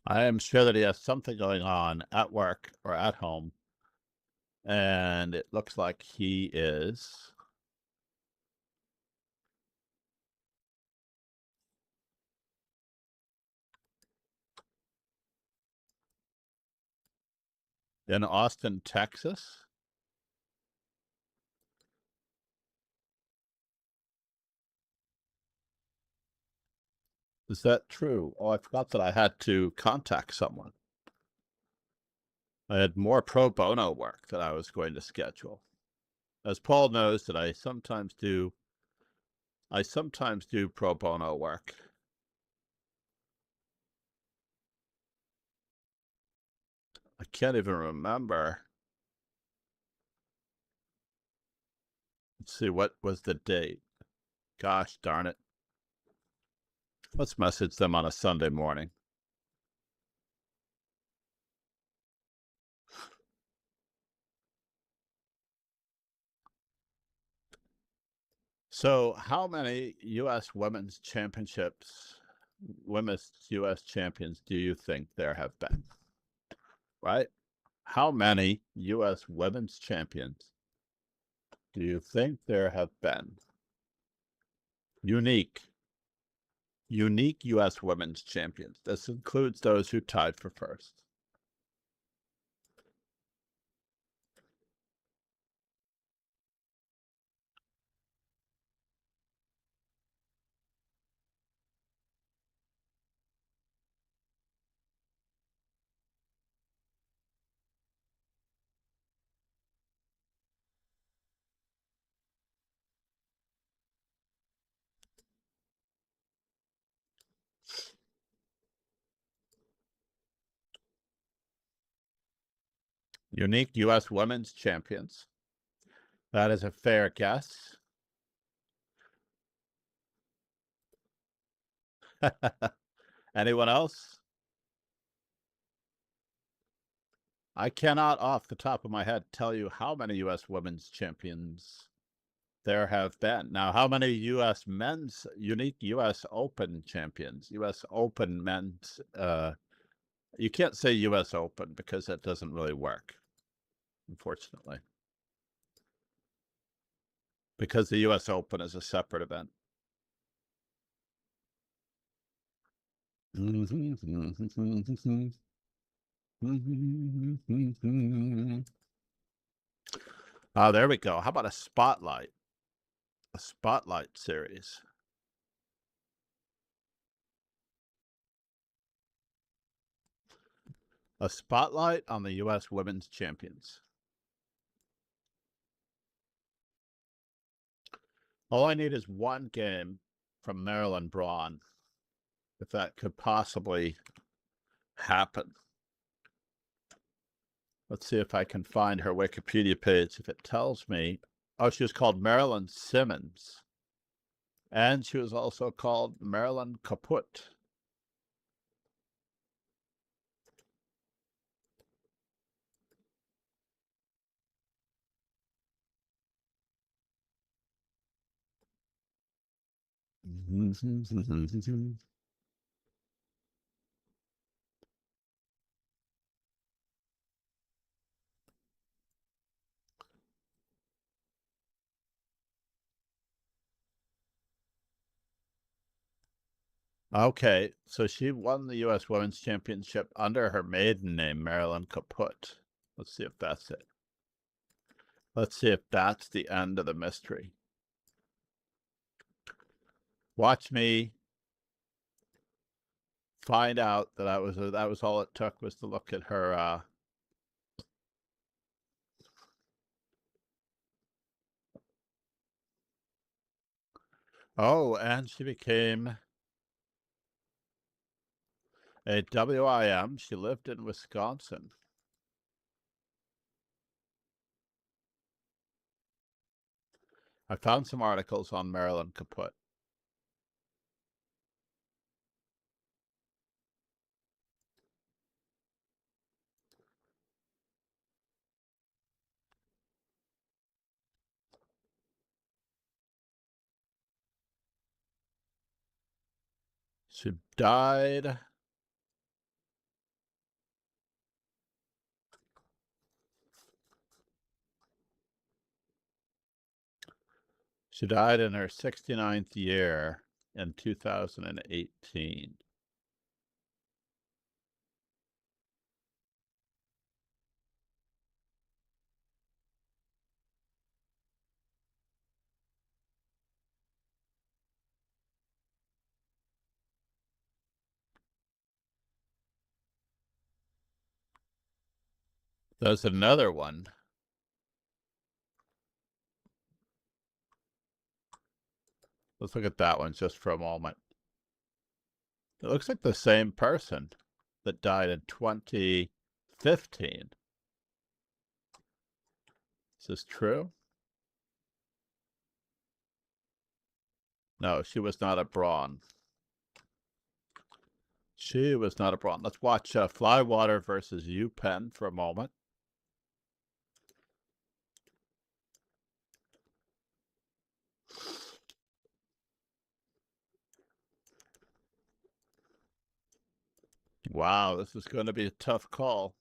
I am sure that he has something going on at work or at home. And it looks like he is in Austin, Texas. Is that true? Oh, I forgot that I had to contact someone. I had more pro bono work that I was going to schedule. As Paul knows that I sometimes do pro bono work. I can't even remember. Let's see, what was the date? Gosh darn it. Let's message them on a Sunday morning. So how many U.S. women's championships, women's U.S. champions do you think there have been? Right? How many U.S. women's champions do you think there have been? Unique U.S. women's champions. This includes those who tied for first. Unique U.S. women's champions. That is a fair guess. Anyone else? I cannot, off the top of my head, tell you how many U.S. women's champions there have been. Now, how many U.S. men's, unique U.S. Open champions, U.S. Open men's, you can't say U.S. Open because that doesn't really work, unfortunately. Because the U.S. Open is a separate event. Oh, there we go. How about a spotlight? A spotlight series. A spotlight on the U.S. women's champions. All I need is one game from Marilyn Braun, if that could possibly happen. Let's see if I can find her Wikipedia page. If it tells me, oh, she was called Marilyn Simmons. And she was also called Marilyn Kaput. Okay, so she won the U.S. Women's Championship under her maiden name, Marilyn Kaput. Let's see if that's it. Let's see if that's the end of the mystery. Watch me find out that that was all it took, was to look at her oh, and she became a WIM. She lived in Wisconsin. I found some articles on Marilyn Kaput. She died in her 69th year in 2018. There's another one. Let's look at that one just for a moment. It looks like the same person that died in 2015. Is this true? No, she was not a Braun. She was not a Braun. Let's watch Flywater versus Upen for a moment. Wow, this is going to be a tough call.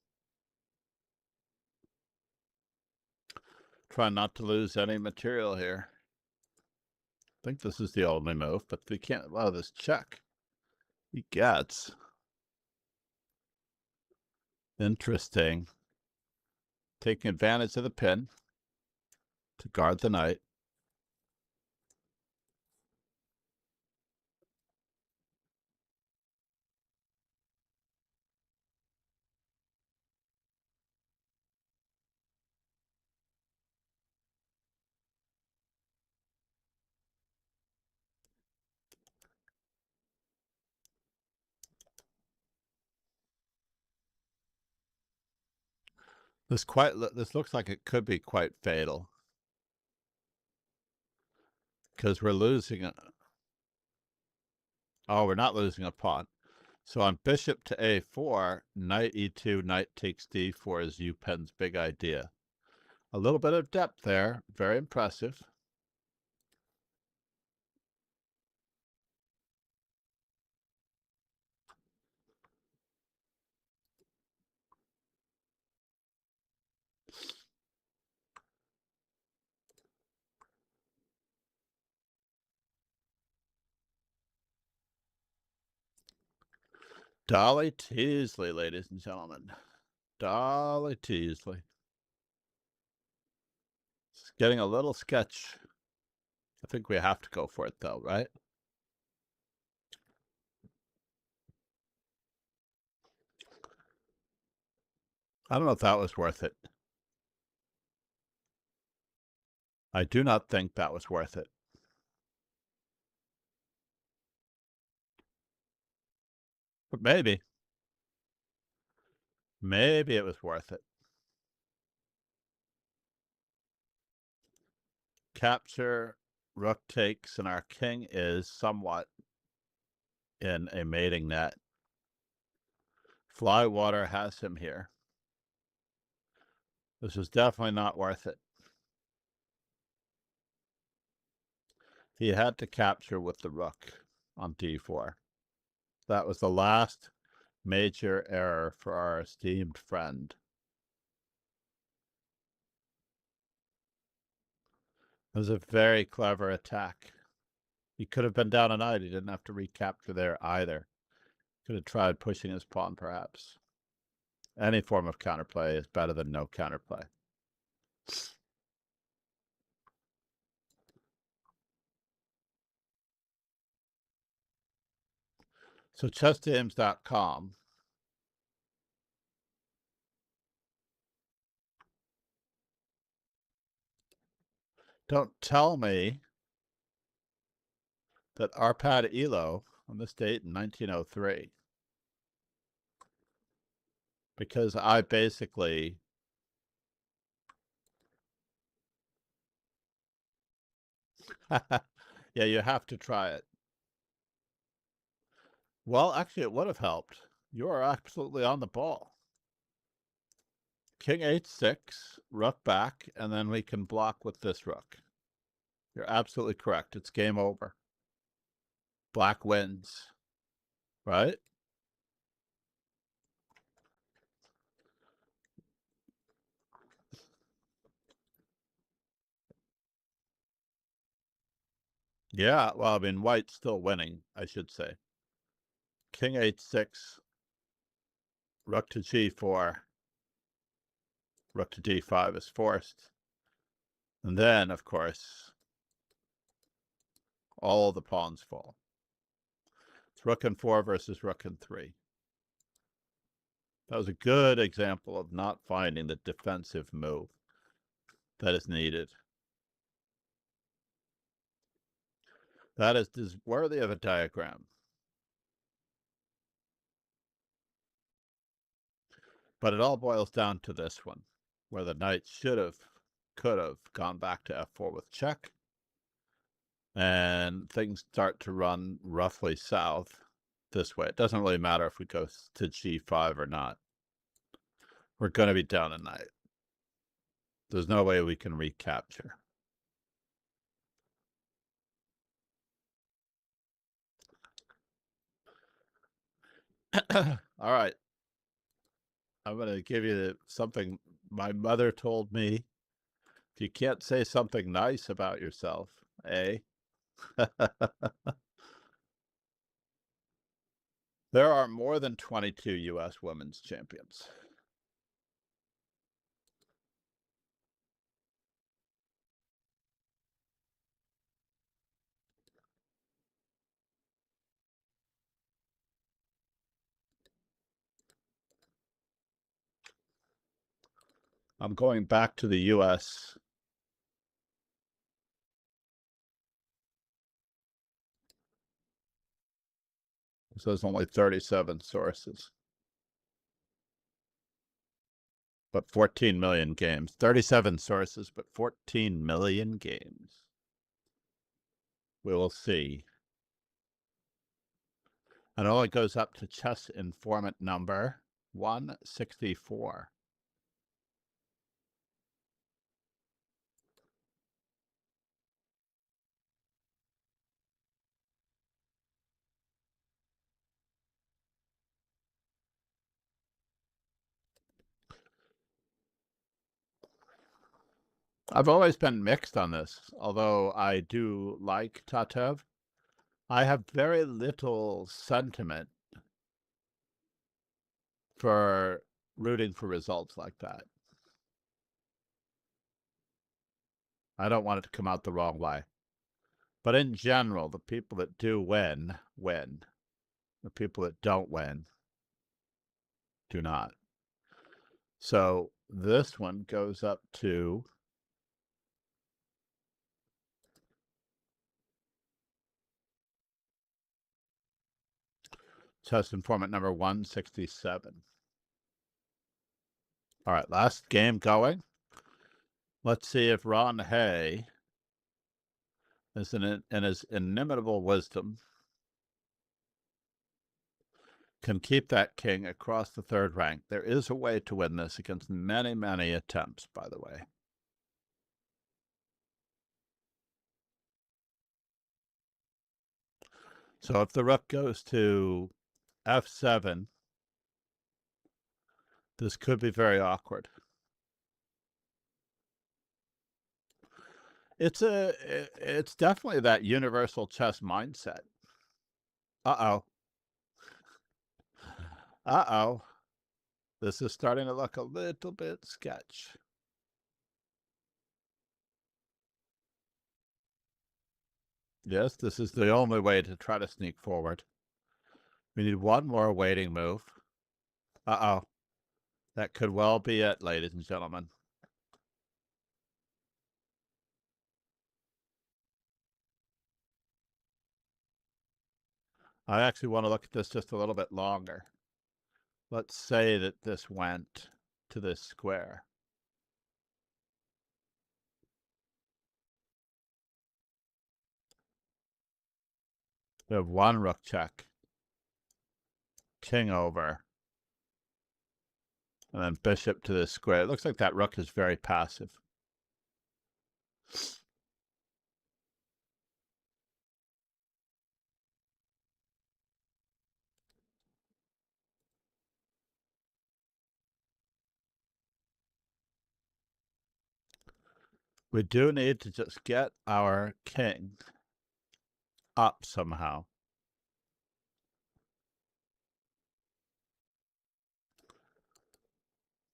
Try not to lose any material here. I think this is the only move, but we can't allow this check. He gets. Interesting. Taking advantage of the pin to guard the knight. This looks like it could be quite fatal, because we're losing a, oh, we're not losing a pawn. So on bishop to a4, knight e2, knight takes d4 is Upen's big idea. A little bit of depth there, very impressive. Dolly Teasley, ladies and gentlemen. Dolly Teasley. It's getting a little sketch. I think we have to go for it, though, right? I don't know if that was worth it. I do not think that was worth it. But maybe. Maybe it was worth it. Capture, rook takes, and our king is somewhat in a mating net. Flywater has him here. This is definitely not worth it. He had to capture with the rook on d4. That was the last major error for our esteemed friend. It was a very clever attack. He could have been down a knight. He didn't have to recapture there either. Could have tried pushing his pawn, perhaps. Any form of counterplay is better than no counterplay. So chessgames.com. Don't tell me that Arpad Elo on this date in 1903, because I basically yeah, you have to try it. Well, actually, it would have helped. You are absolutely on the ball. King h6, rook back, and then we can block with this rook. You're absolutely correct. It's game over. Black wins, right? Yeah, well, I mean, white's still winning, I should say. King h6, rook to g4, rook to d5 is forced. And then, of course, all the pawns fall. It's rook and 4 versus rook and 3. That was a good example of not finding the defensive move that is needed. That is worthy of a diagram. But it all boils down to this one, where the knight could have gone back to f4 with check. And things start to run roughly south this way. It doesn't really matter if we go to g5 or not. We're going to be down a knight. There's no way we can recapture. All right. I'm going to give you something my mother told me. If you can't say something nice about yourself, eh? There are more than 22 U.S. women's champions. I'm going back to the U.S. So there's only 37 sources. But 14 million games. 37 sources, but 14 million games. We will see. And it only goes up to chess informant number 164. I've always been mixed on this, although I do like Tatev. I have very little sentiment for rooting for results like that. I don't want it to come out the wrong way. But in general, the people that do win, win. The people that don't win do not. So this one goes up to chess informant number 167. All right, last game going. Let's see if Ron Haye is in his inimitable wisdom can keep that king across the third rank. There is a way to win this against many, many attempts, by the way. So if the rook goes to f7, this could be very awkward. It's definitely that universal chess mindset. Uh-oh. Uh-oh. This is starting to look a little bit sketch. Yes, this is the only way to try to sneak forward. We need one more waiting move. Uh-oh. That could well be it, ladies and gentlemen. I actually want to look at this just a little bit longer. Let's say that this went to this square. We have one rook check, king over, and then bishop to this square. It looks like that rook is very passive. We do need to just get our king up somehow.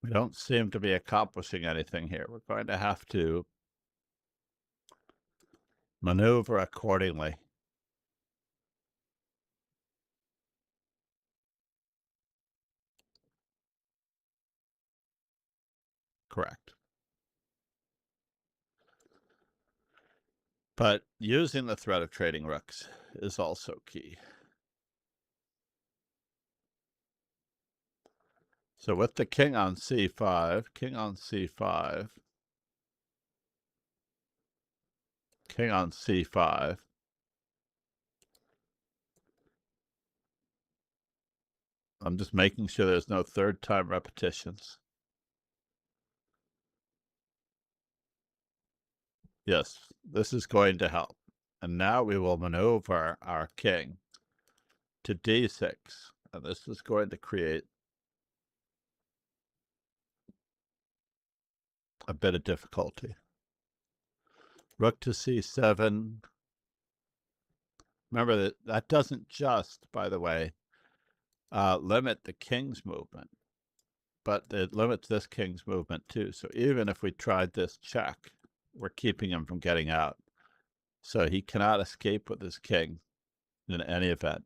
We don't seem to be accomplishing anything here. We're going to have to maneuver accordingly. Correct. But using the threat of trading rooks is also key. So with the king on c5, king on c5, king on c5, I'm just making sure there's no third time repetitions. Yes, this is going to help. And now we will maneuver our king to d6. And this is going to create a bit of difficulty. Rook to c7. Remember that that doesn't just, by the way, limit the king's movement, but it limits this king's movement too. So even if we tried this check, we're keeping him from getting out. So he cannot escape with his king in any event.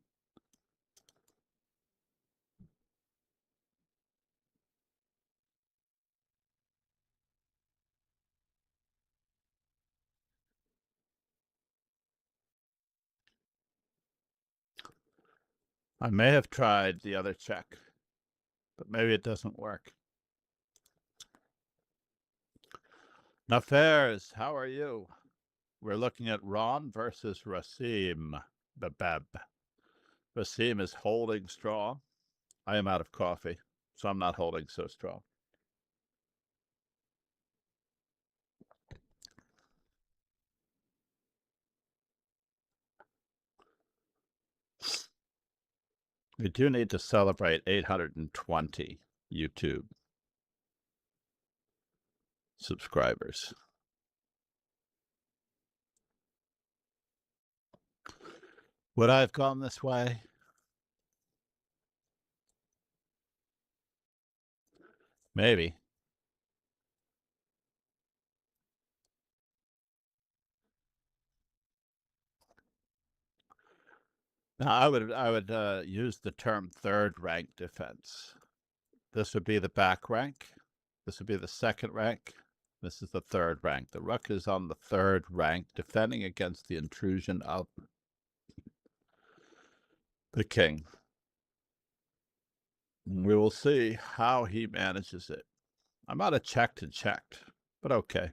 I may have tried the other check, but maybe it doesn't work. Nafers, how are you? We're looking at Ron versus Rasim. Babab. Rasim is holding strong. I am out of coffee, so I'm not holding so strong. We do need to celebrate 820 YouTube subscribers. Would I have gone this way? Maybe. Now, I would use the term third rank defense. This would be the back rank. This would be the second rank. This is the third rank. The rook is on the third rank, defending against the intrusion of the king. We will see how he manages it. I might have checked and checked, but okay.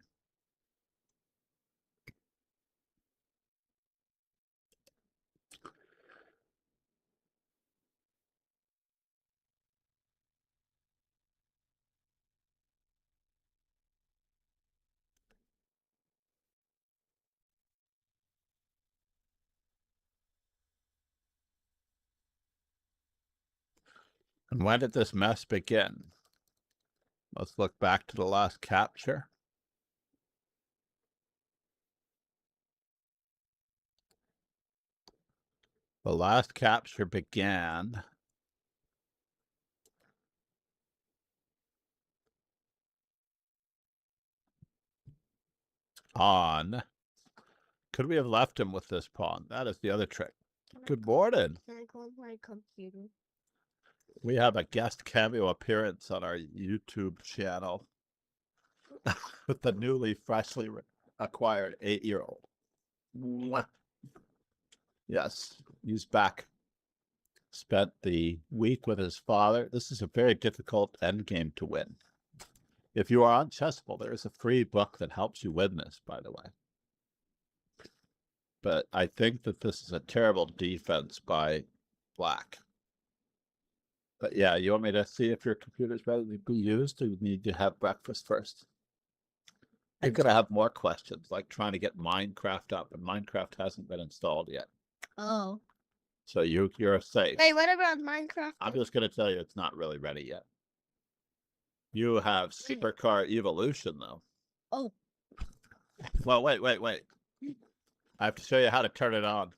And when did this mess begin? Let's look back to the last capture. The last capture began on... Could we have left him with this pawn? That is the other trick. Good morning. Can I go on my computer? We have a guest cameo appearance on our YouTube channel with the newly, freshly acquired 8-year-old. Yes, he's back. Spent the week with his father. This is a very difficult endgame to win. If you are on Chessable, there is a free book that helps you win this, by the way. But I think that this is a terrible defense by Black. But yeah, you want me to see if your computer's ready to be used, or you need to have breakfast first? You're going to have more questions, like trying to get Minecraft up, and Minecraft hasn't been installed yet. Oh. So you're safe. Wait, what about Minecraft? I'm just going to tell you it's not really ready yet. You have Supercar Evolution, though. Oh. Well, wait. I have to show you how to turn it on.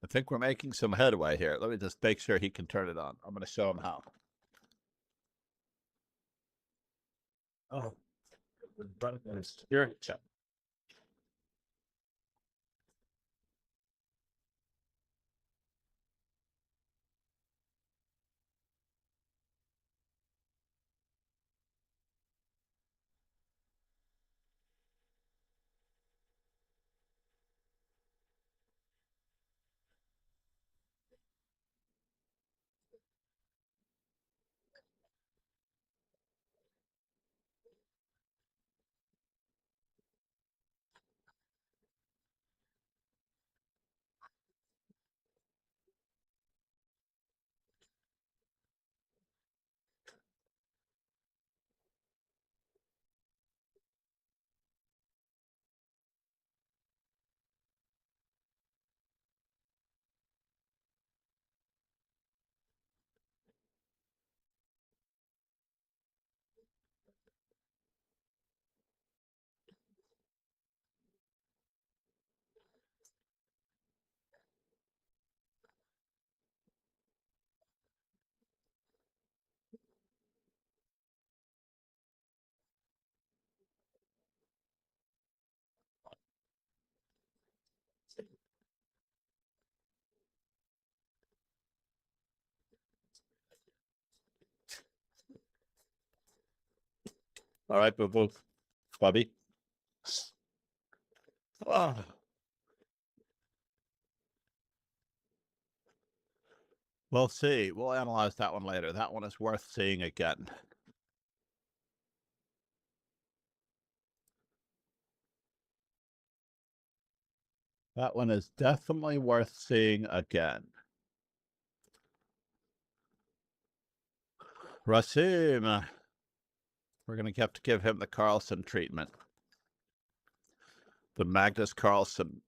I think we're making some headway here. Let me just make sure he can turn it on. I'm going to show him how. Oh, here, check. All right, boo-boo. Bubby. Oh. We'll see. We'll analyze that one later. That one is worth seeing again. That one is definitely worth seeing again. Rasim. We're going to have to give him the Carlsen treatment. The Magnus Carlsen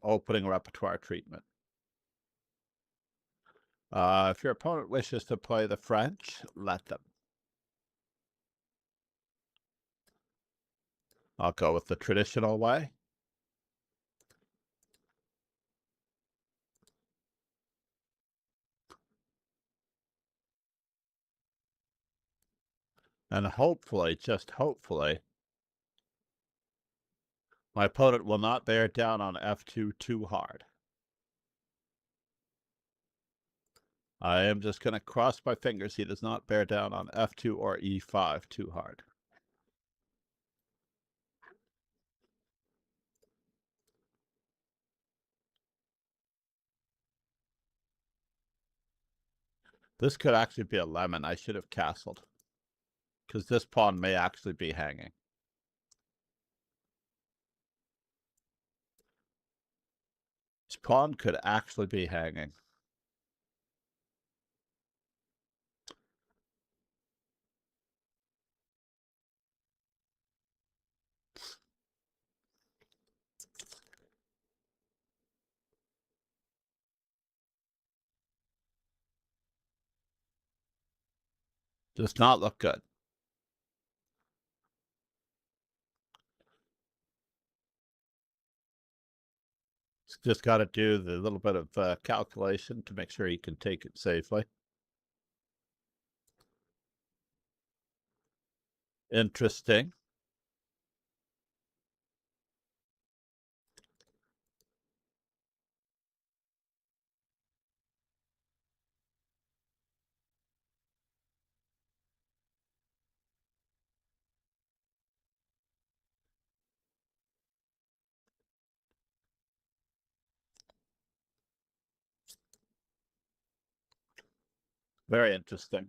opening repertoire treatment. If your opponent wishes to play the French, let them. I'll go with the traditional way. And hopefully, just hopefully, my opponent will not bear down on f2 too hard. I am just going to cross my fingers he does not bear down on f2 or e5 too hard. This could actually be a lemon. I should have castled, because this pawn may actually be hanging. This pawn could actually be hanging. Does not look good. Just got to do the little bit of calculation to make sure he can take it safely. Interesting. Very interesting.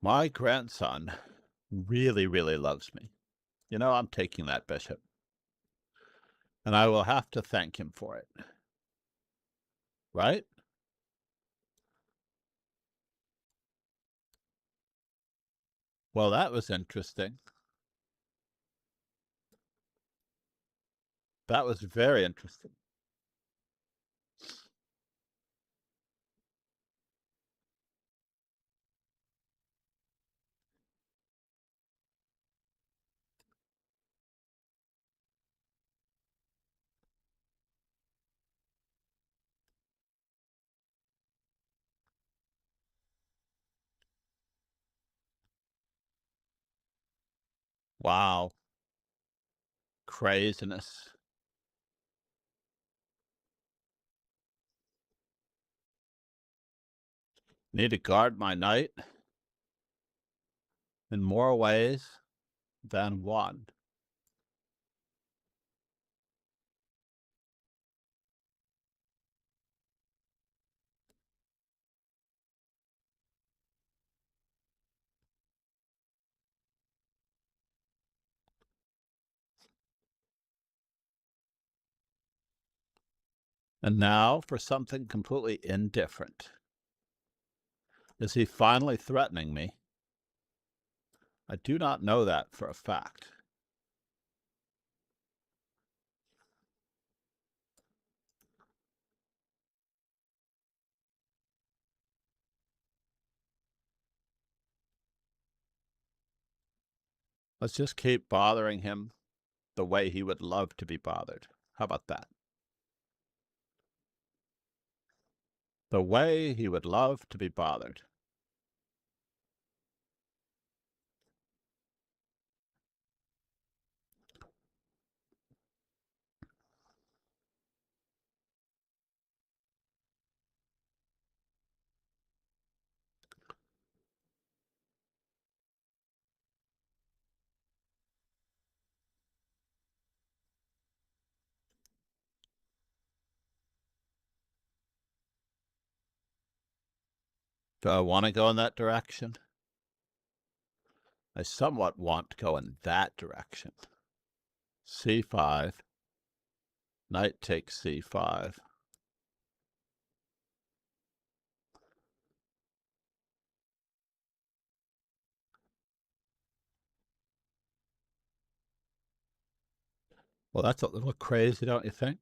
My grandson really, really loves me. You know, I'm taking that bishop. And I will have to thank him for it. Right? Well, that was interesting. That was very interesting. Wow. Craziness. Need to guard my knight in more ways than one. And now for something completely indifferent. Is he finally threatening me? I do not know that for a fact. Let's just keep bothering him the way he would love to be bothered. How about that? The way he would love to be bothered. Do I want to go in that direction? I somewhat want to go in that direction. C5. Knight takes C5. Well, that's a little crazy, don't you think?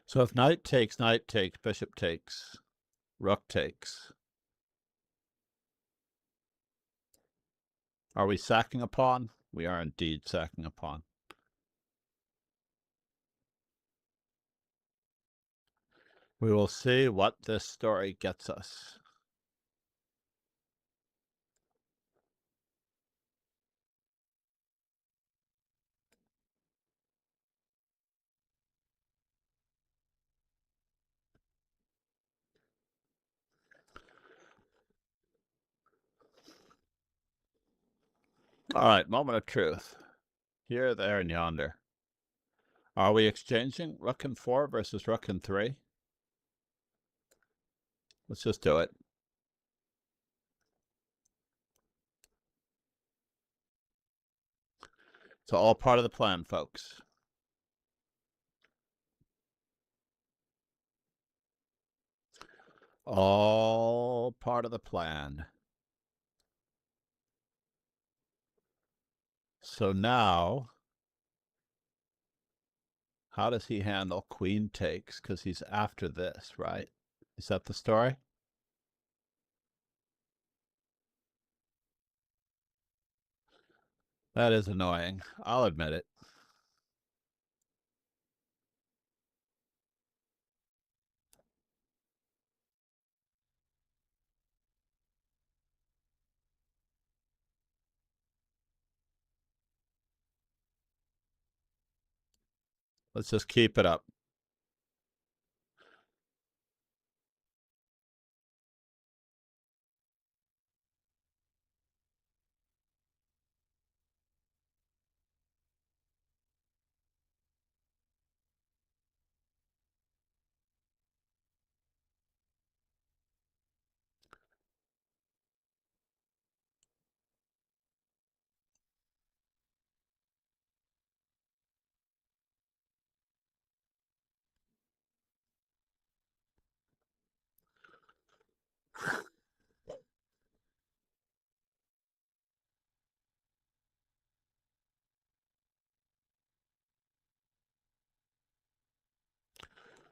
So if knight takes, bishop takes, rook takes. Are we sacking a pawn? We are indeed sacking a pawn. We will see what this story gets us. All right, moment of truth. Here, there, and yonder. Are we exchanging rook and 4 versus rook and 3? Let's just do it. It's all part of the plan, folks. All part of the plan. So now, how does he handle queen takes? Because he's after this, right? Is that the story? That is annoying. I'll admit it. Let's just keep it up.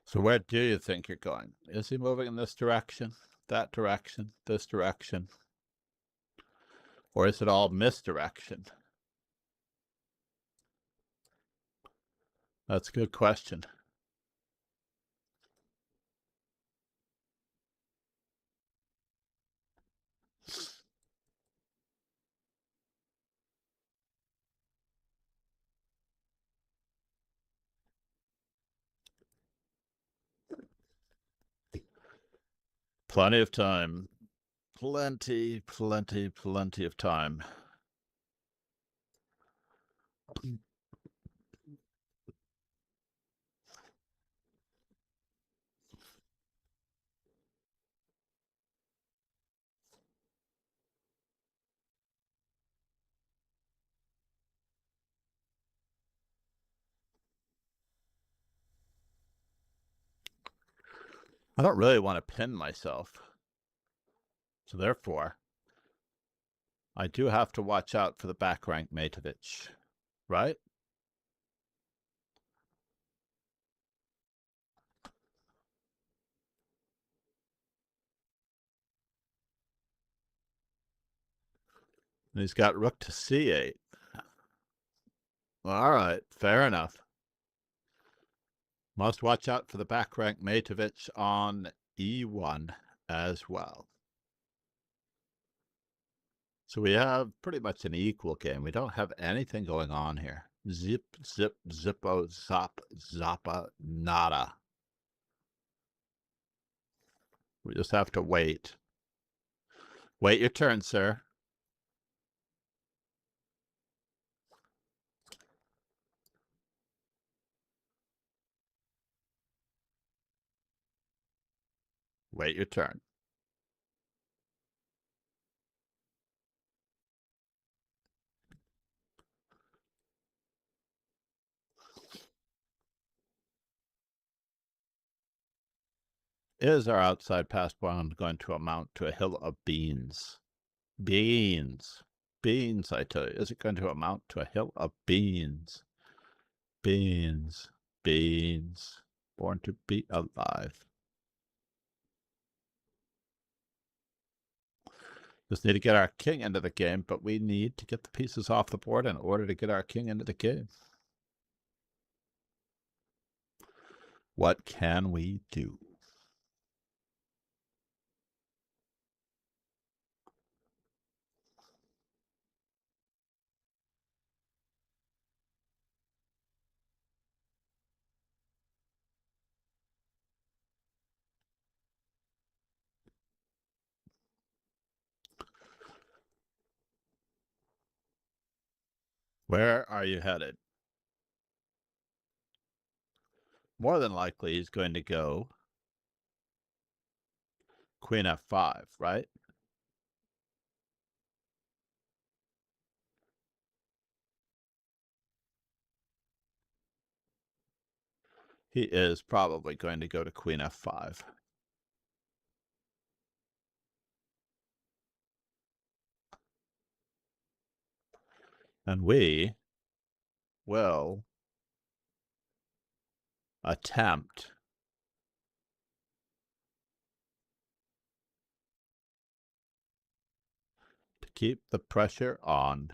So where do you think you're going? Is he moving in this direction, that direction, this direction? Or is it all misdirection? That's a good question. Plenty of time. Plenty of time. I don't really want to pin myself. So therefore, I do have to watch out for the back rank Matovic, right? And he's got rook to c8. All right, fair enough. Must watch out for the back rank Matovic on e1 as well. So we have pretty much an equal game. We don't have anything going on here. Zip, zip, zippo, zop, zappa, nada. We just have to wait. Wait your turn, sir. Wait your turn. Is our outside pass pawn going to amount to a hill of beans? Beans. Beans, I tell you. Is it going to amount to a hill of beans? Beans. Beans. Born to be alive. Just need to get our king into the game, but we need to get the pieces off the board in order to get our king into the game. What can we do? Where are you headed? More than likely, he's going to go Queen F5, right? He is probably going to go to Queen F5. And we will attempt to keep the pressure on.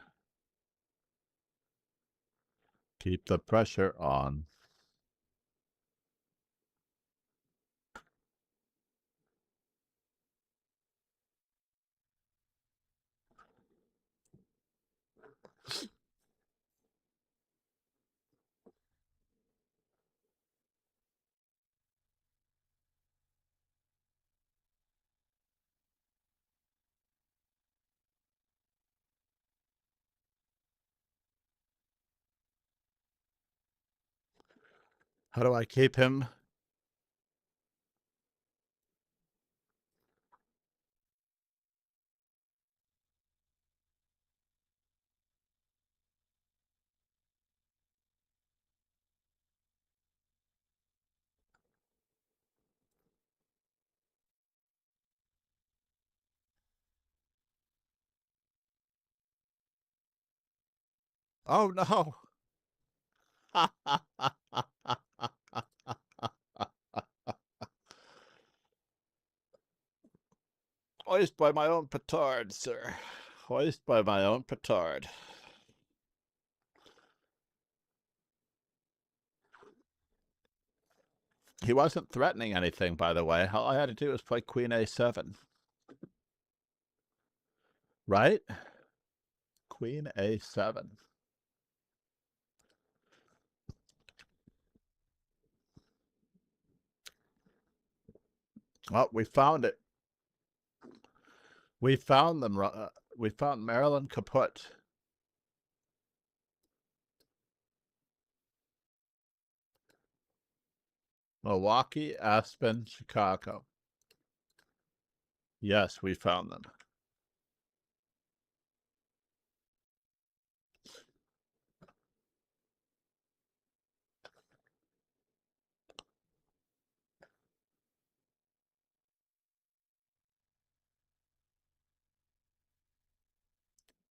Keep the pressure on. How do I keep him? Oh no. Hoist by my own petard, sir. Hoist by my own petard. He wasn't threatening anything, by the way. All I had to do was play Queen A7. Right? Queen A7. Oh, we found it. We found them. We found Maryland kaput. Milwaukee, Aspen, Chicago. Yes, we found them.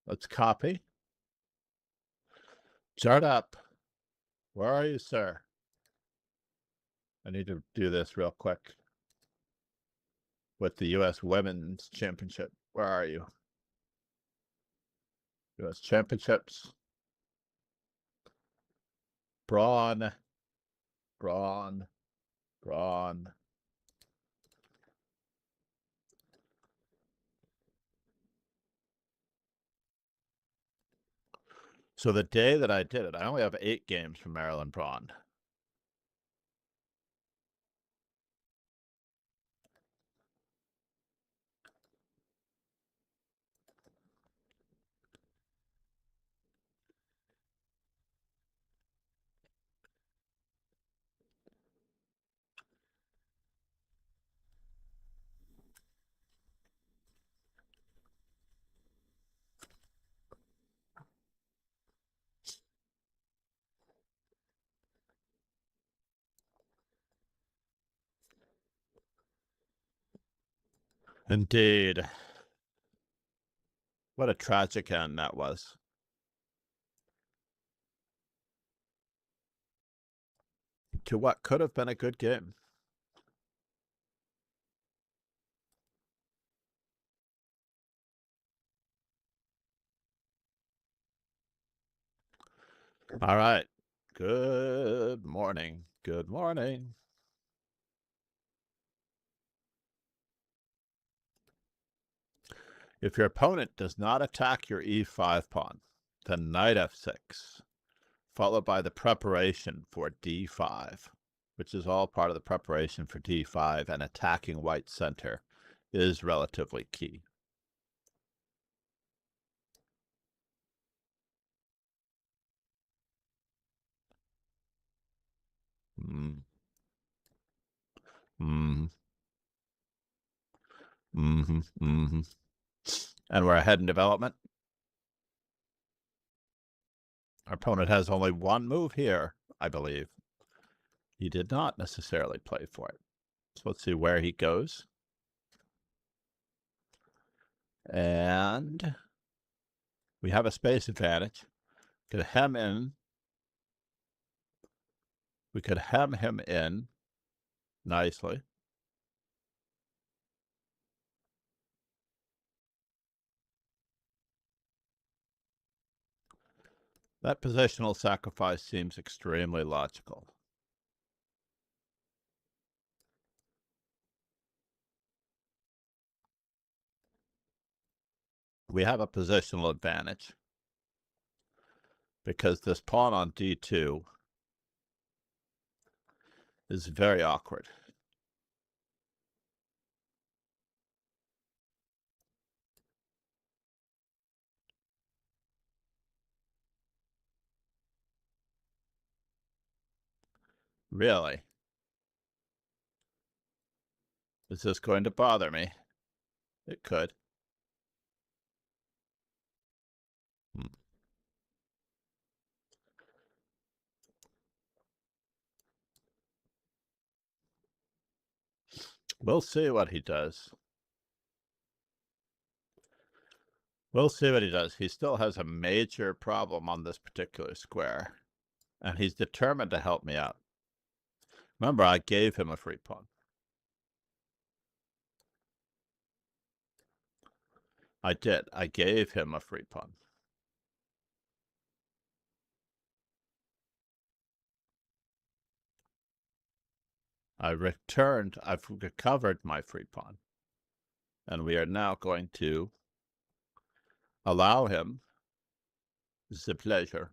Let's copy. Start up. Where are you, sir? I need to do this real quick with the U.S. Women's Championship. Where are you? U.S. Championships. Brawn. Brawn. Brawn. So the day that I did it, I only have 8 games from Maryland Brawn. Indeed. What a tragic end that was. To what could have been a good game. All right. Good morning. Good morning. If your opponent does not attack your e5 pawn, then knight f6, followed by the preparation for d5, which is all part of the preparation for d5, and attacking white center is relatively key. Mm. Mm. Mm-hmm. Mm-hmm. And we're ahead in development. Our opponent has only one move here, I believe. He did not necessarily play for it. So let's see where he goes. And we have a space advantage. Could hem in. We could hem him in nicely. That positional sacrifice seems extremely logical. We have a positional advantage because this pawn on d2 is very awkward. Really? Is this going to bother me? It could. We'll see what he does. We'll see what he does. He still has a major problem on this particular square, and he's determined to help me out. Remember, I gave him a free pawn. I did. I gave him a free pawn. I've recovered my free pawn. And we are now going to allow him the pleasure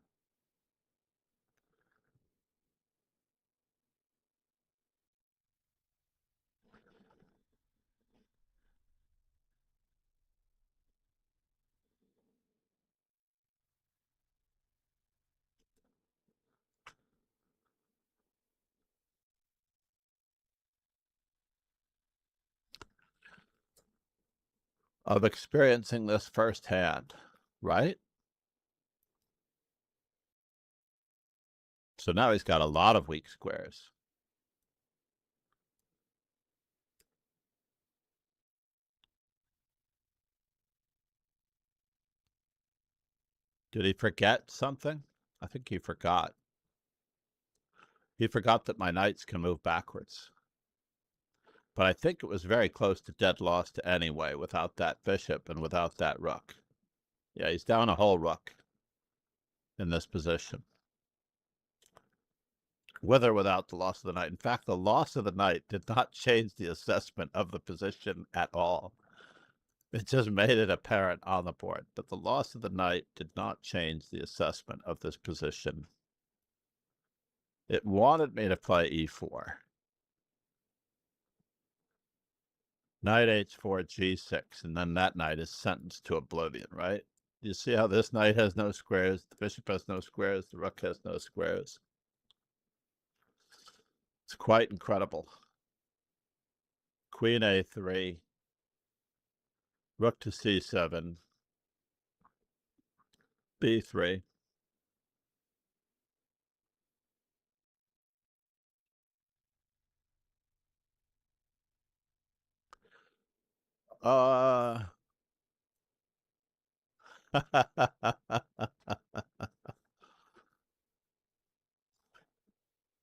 of experiencing this firsthand, right? So now he's got a lot of weak squares. Did he forget something? I think he forgot. He forgot that my knights can move backwards. But I think it was very close to dead loss to anyway without that bishop and without that rook. Yeah, he's down a whole rook in this position. With or without the loss of the knight. In fact, the loss of the knight did not change the assessment of the position at all. It just made it apparent on the board. But the loss of the knight did not change the assessment of this position. It wanted me to play e4. Knight h4, g6, and then that knight is sentenced to oblivion, right? You see how this knight has no squares, the bishop has no squares, the rook has no squares. It's quite incredible. Queen a3, rook to c7, b3.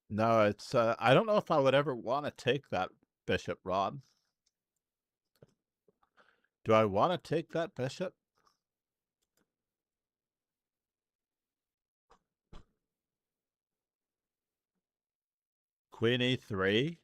No, it's I don't know if I would ever want to take that bishop, Ron. Do I want to take that bishop? Queen e3.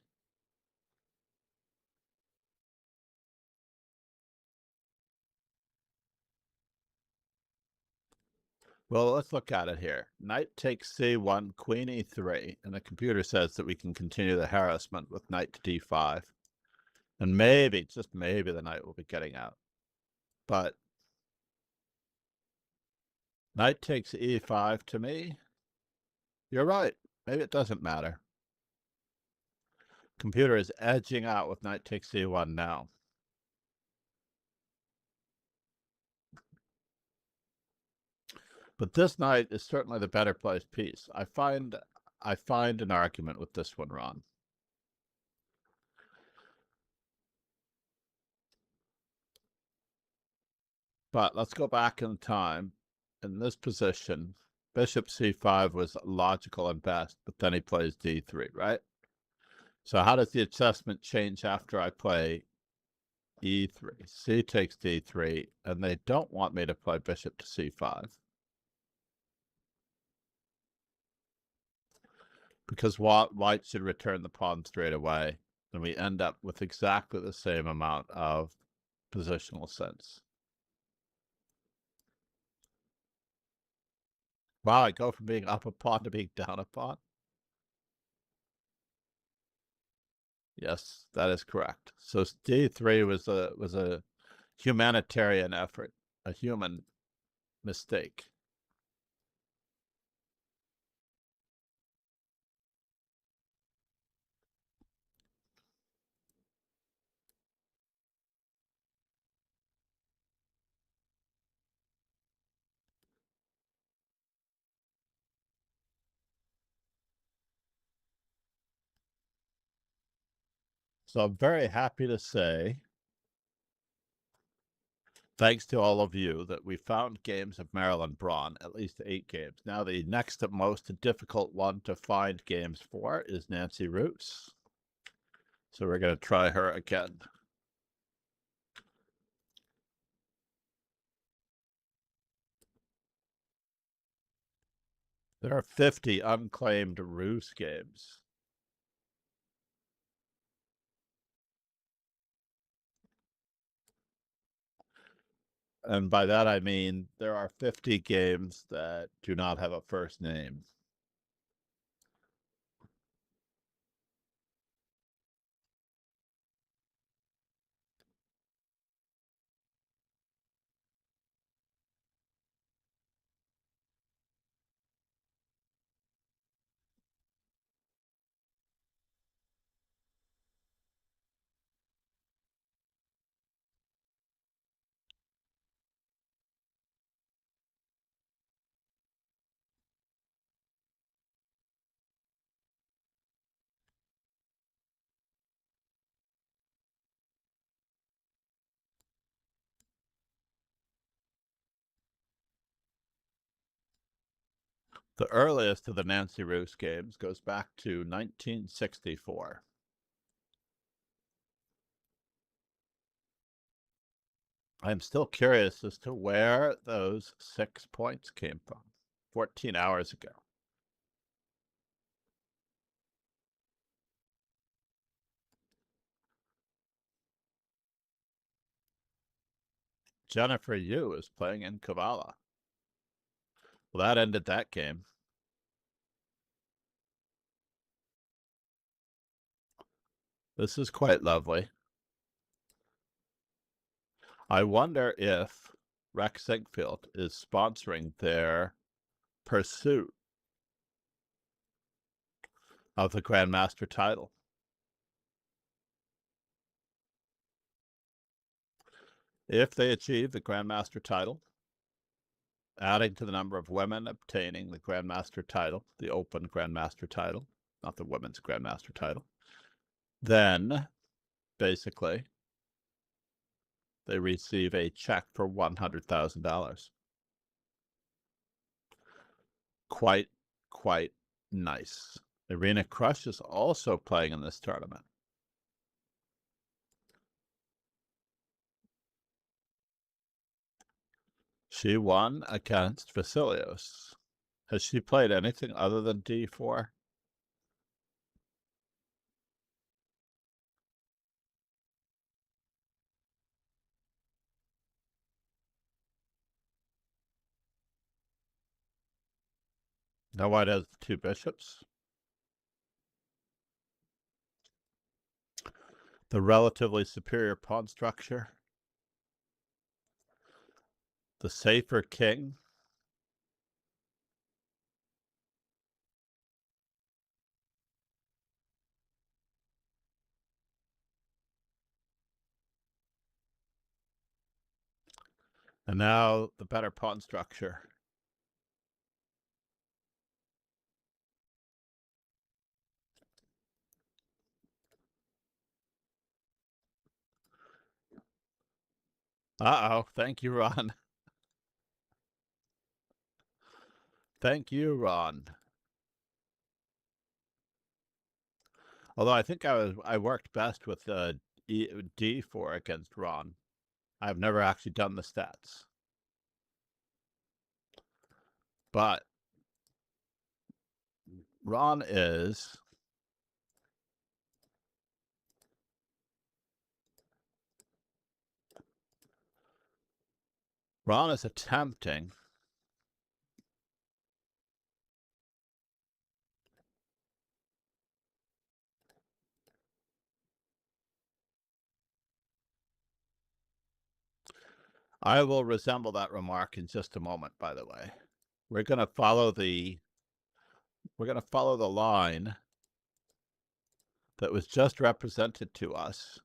Well, let's look at it here. Knight takes c1, queen e3, and the computer says that we can continue the harassment with knight to d5. And maybe, just maybe, the knight will be getting out. But knight takes e5 to me. You're right. Maybe it doesn't matter. Computer is edging out with knight takes c1 now. But this knight is certainly the better placed piece. I find an argument with this one, Ron. But let's go back in time. In this position, Bishop c5 was logical and best, but then he plays d3, right? So how does the assessment change after I play e3? C takes d3, and they don't want me to play bishop to c5. Because white should return the pawn straight away, and we end up with exactly the same amount of positional sense. Wow, I go from being up a pawn to being down a pawn? Yes, that is correct. So d3 was a humanitarian effort, a human mistake. So I'm very happy to say, thanks to all of you, that we found games of Marilyn Braun, at least 8 games. Now the next most difficult one to find games for is Nancy Roos. So we're going to try her again. There are 50 unclaimed Roos games. And by that I mean there are 50 games that do not have a first name. The earliest of the Nancy Roos games goes back to 1964. I'm still curious as to where those 6 points came from 14 hours ago. Jennifer Yu is playing in Kavala. Well, that ended that game. This is quite lovely. I wonder if Rex Ziegfeld is sponsoring their pursuit of the Grandmaster title. If they achieve the Grandmaster title, adding to the number of women obtaining the Grandmaster title, the Open Grandmaster title, not the Women's Grandmaster title, then basically they receive a check for $100,000. Quite nice. Irina Krush is also playing in this tournament. She won against Vasilios. Has she played anything other than D4? No, white has 2 bishops. The relatively superior pawn structure. The safer king. And now the better pawn structure. Uh-oh. Thank you, Ron. Thank you, Ron. Although I think I worked best with D4 against Ron. I've never actually done the stats. But Ron is attempting I will resemble that remark in just a moment, by the way. We're going to follow the line that was just represented to us,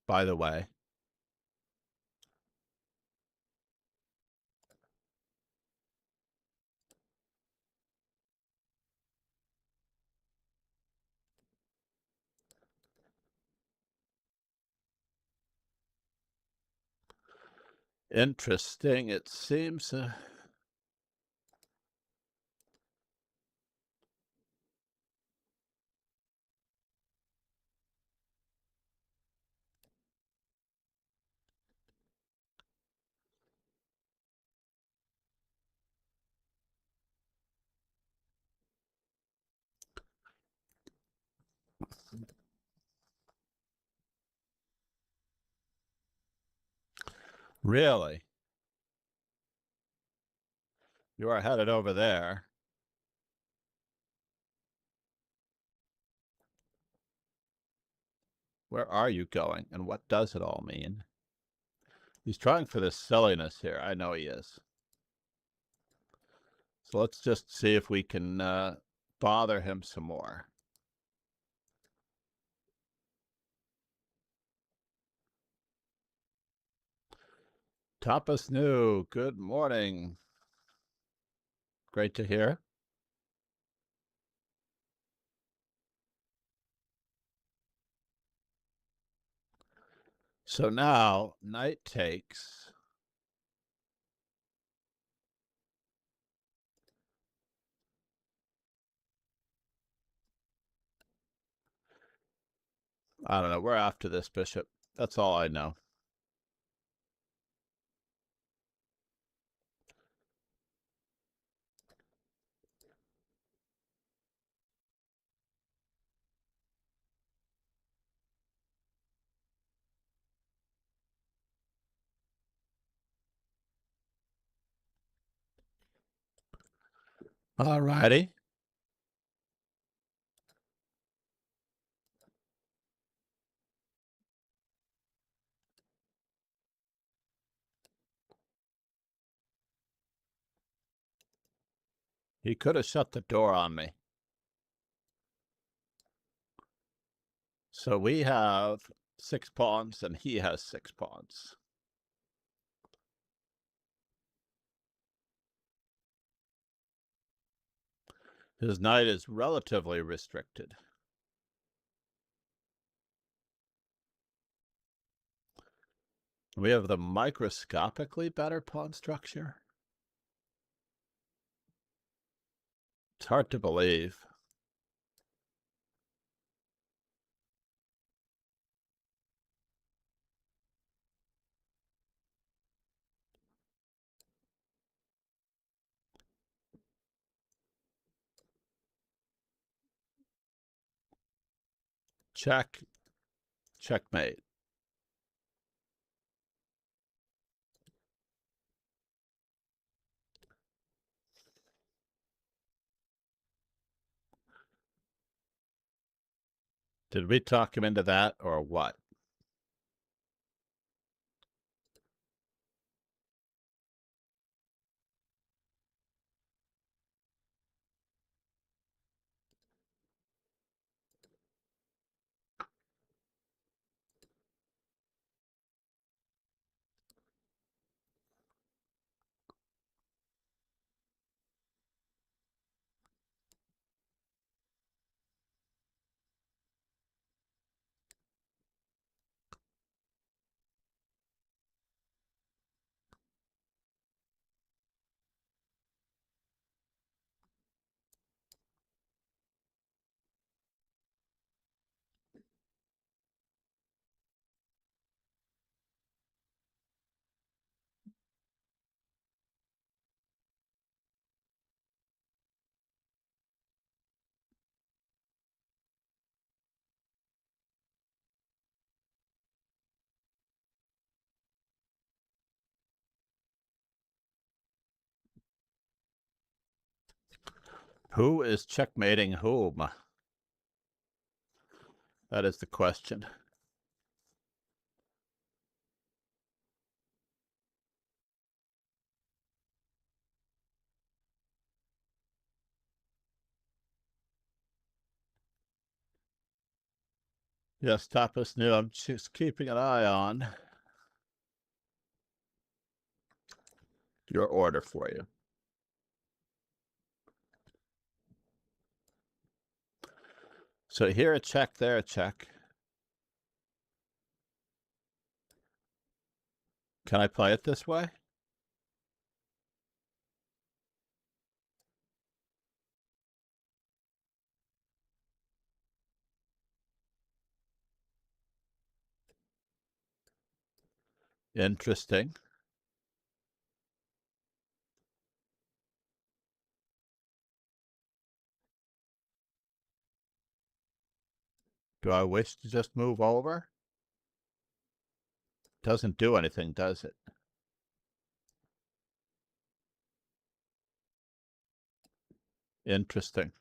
by the way. Interesting, it seems. Really? You are headed over there. Where are you going, and what does it all mean? He's trying for this silliness here. I know he is. So let's just see if we can bother him some more. Tapas New, good morning. Great to hear. So now, knight takes. I don't know. We're after this bishop. That's all I know. All righty. He could have shut the door on me. So we have 6 pawns and he has 6 pawns. His knight is relatively restricted. We have the microscopically better pawn structure. It's hard to believe. Check. Checkmate. Did we talk him into that or what? Who is checkmating whom? That is the question. Yes, Tapas knew. I'm just keeping an eye on your order for you. So here a check, there a check. Can I play it this way? Interesting. Do I wish to just move over? Doesn't do anything, does it? Interesting.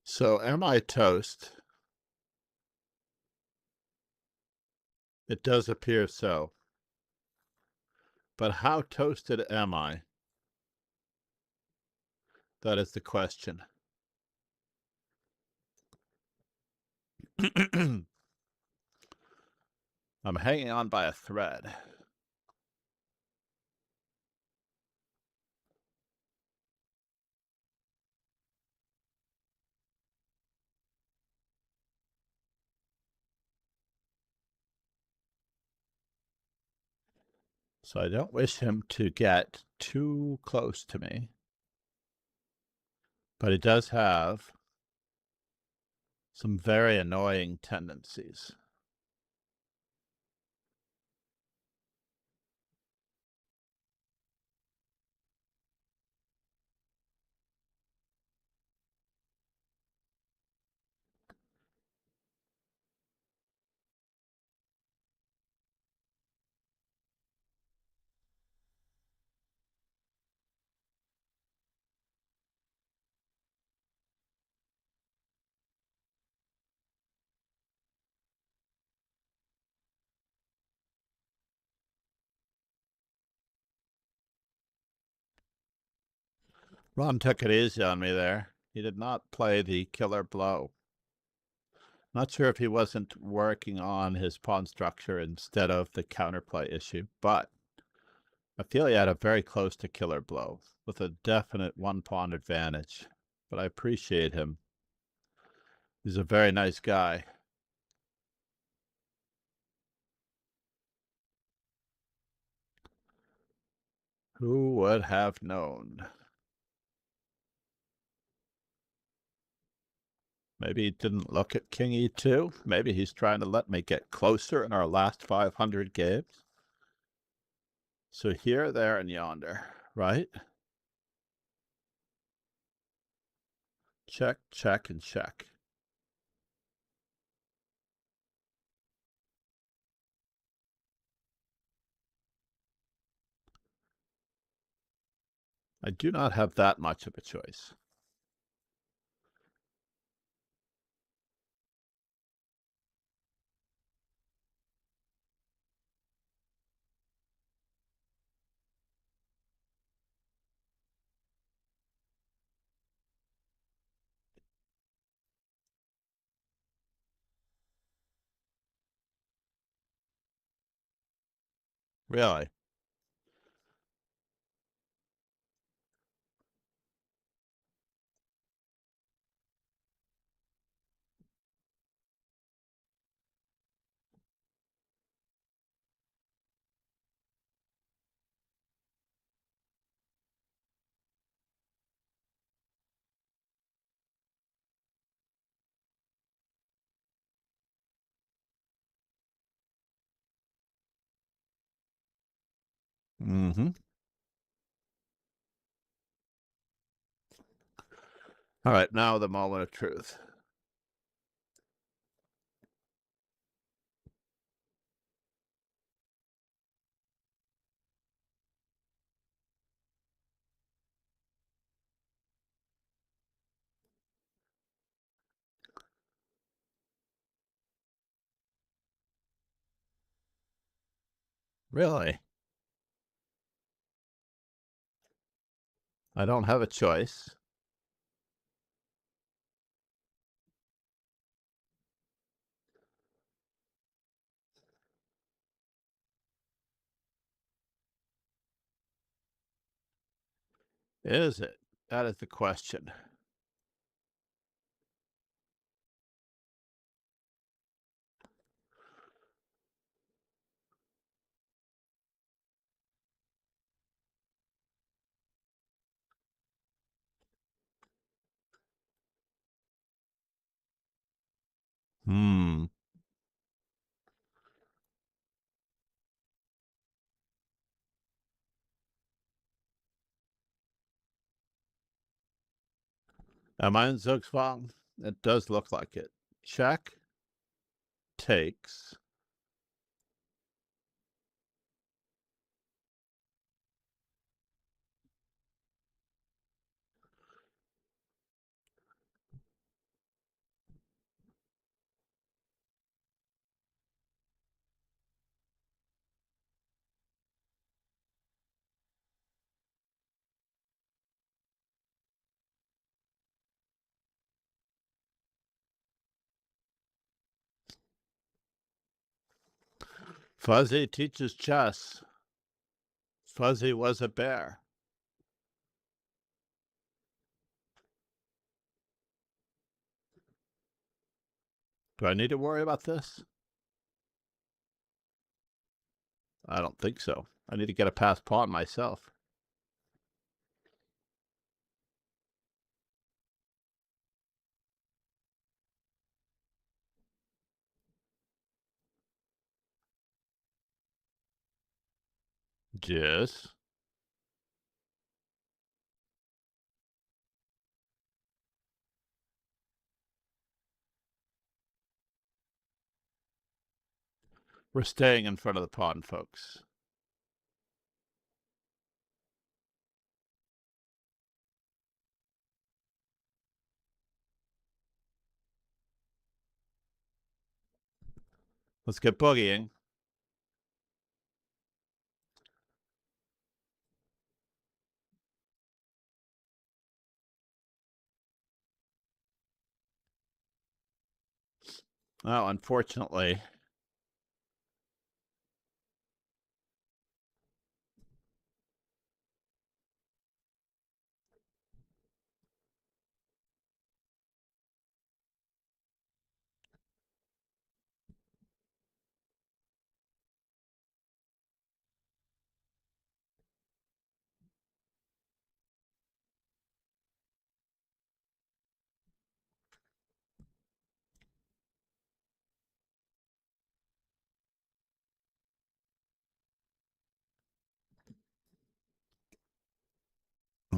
So am I toast? It does appear so. But how toasted am I? That is the question. I'm hanging on by a thread. So I don't wish him to get too close to me. But he does have some very annoying tendencies. Ron took it easy on me there. He did not play the killer blow. Not sure if he wasn't working on his pawn structure instead of the counterplay issue, but I feel he had a very close to killer blow with a definite one pawn advantage. But I appreciate him. He's a very nice guy. Who would have known? Maybe he didn't look at King E2. Maybe he's trying to let me get closer in our last 500 games. So here, there, and yonder, right? Check, check, and check. I do not have that much of a choice. Really? Mm-hmm. All right, now the moment of truth. Really? I don't have a choice. Is it? That is the question. Hmm. Am I in Zugzwang? It does look like it. Check. Takes. Fuzzy teaches chess. Fuzzy was a bear. Do I need to worry about this? I don't think so. I need to get a passed pawn myself. Yes. We're staying in front of the pawn, folks. Let's get boogieing. Well, unfortunately,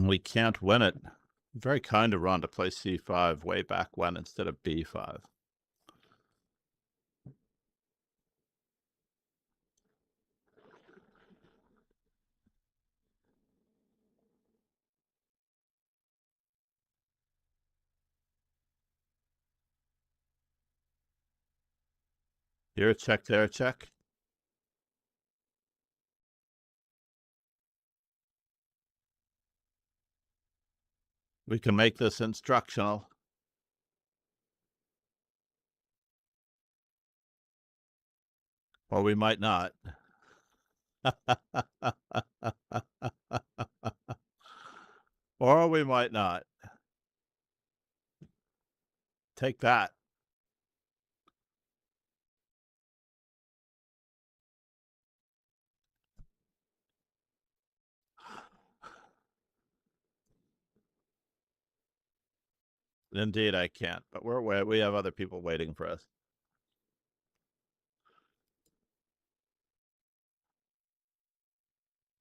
we can't win it. Very kind of Ron to play c5 way back when instead of b5. Here a check, there a check. We can make this instructional. Or we might not. Or we might not. Take that. Indeed, I can't, but we have other people waiting for us.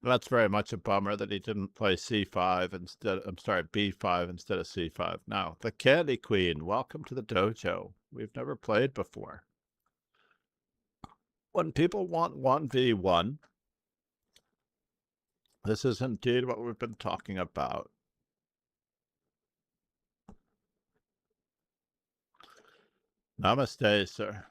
That's very much a bummer that he didn't play C5 instead. I'm sorry, B5 instead of C5. Now, the Candy Queen, welcome to the dojo. We've never played before. When people want 1v1, this is indeed what we've been talking about. Namaste, sir.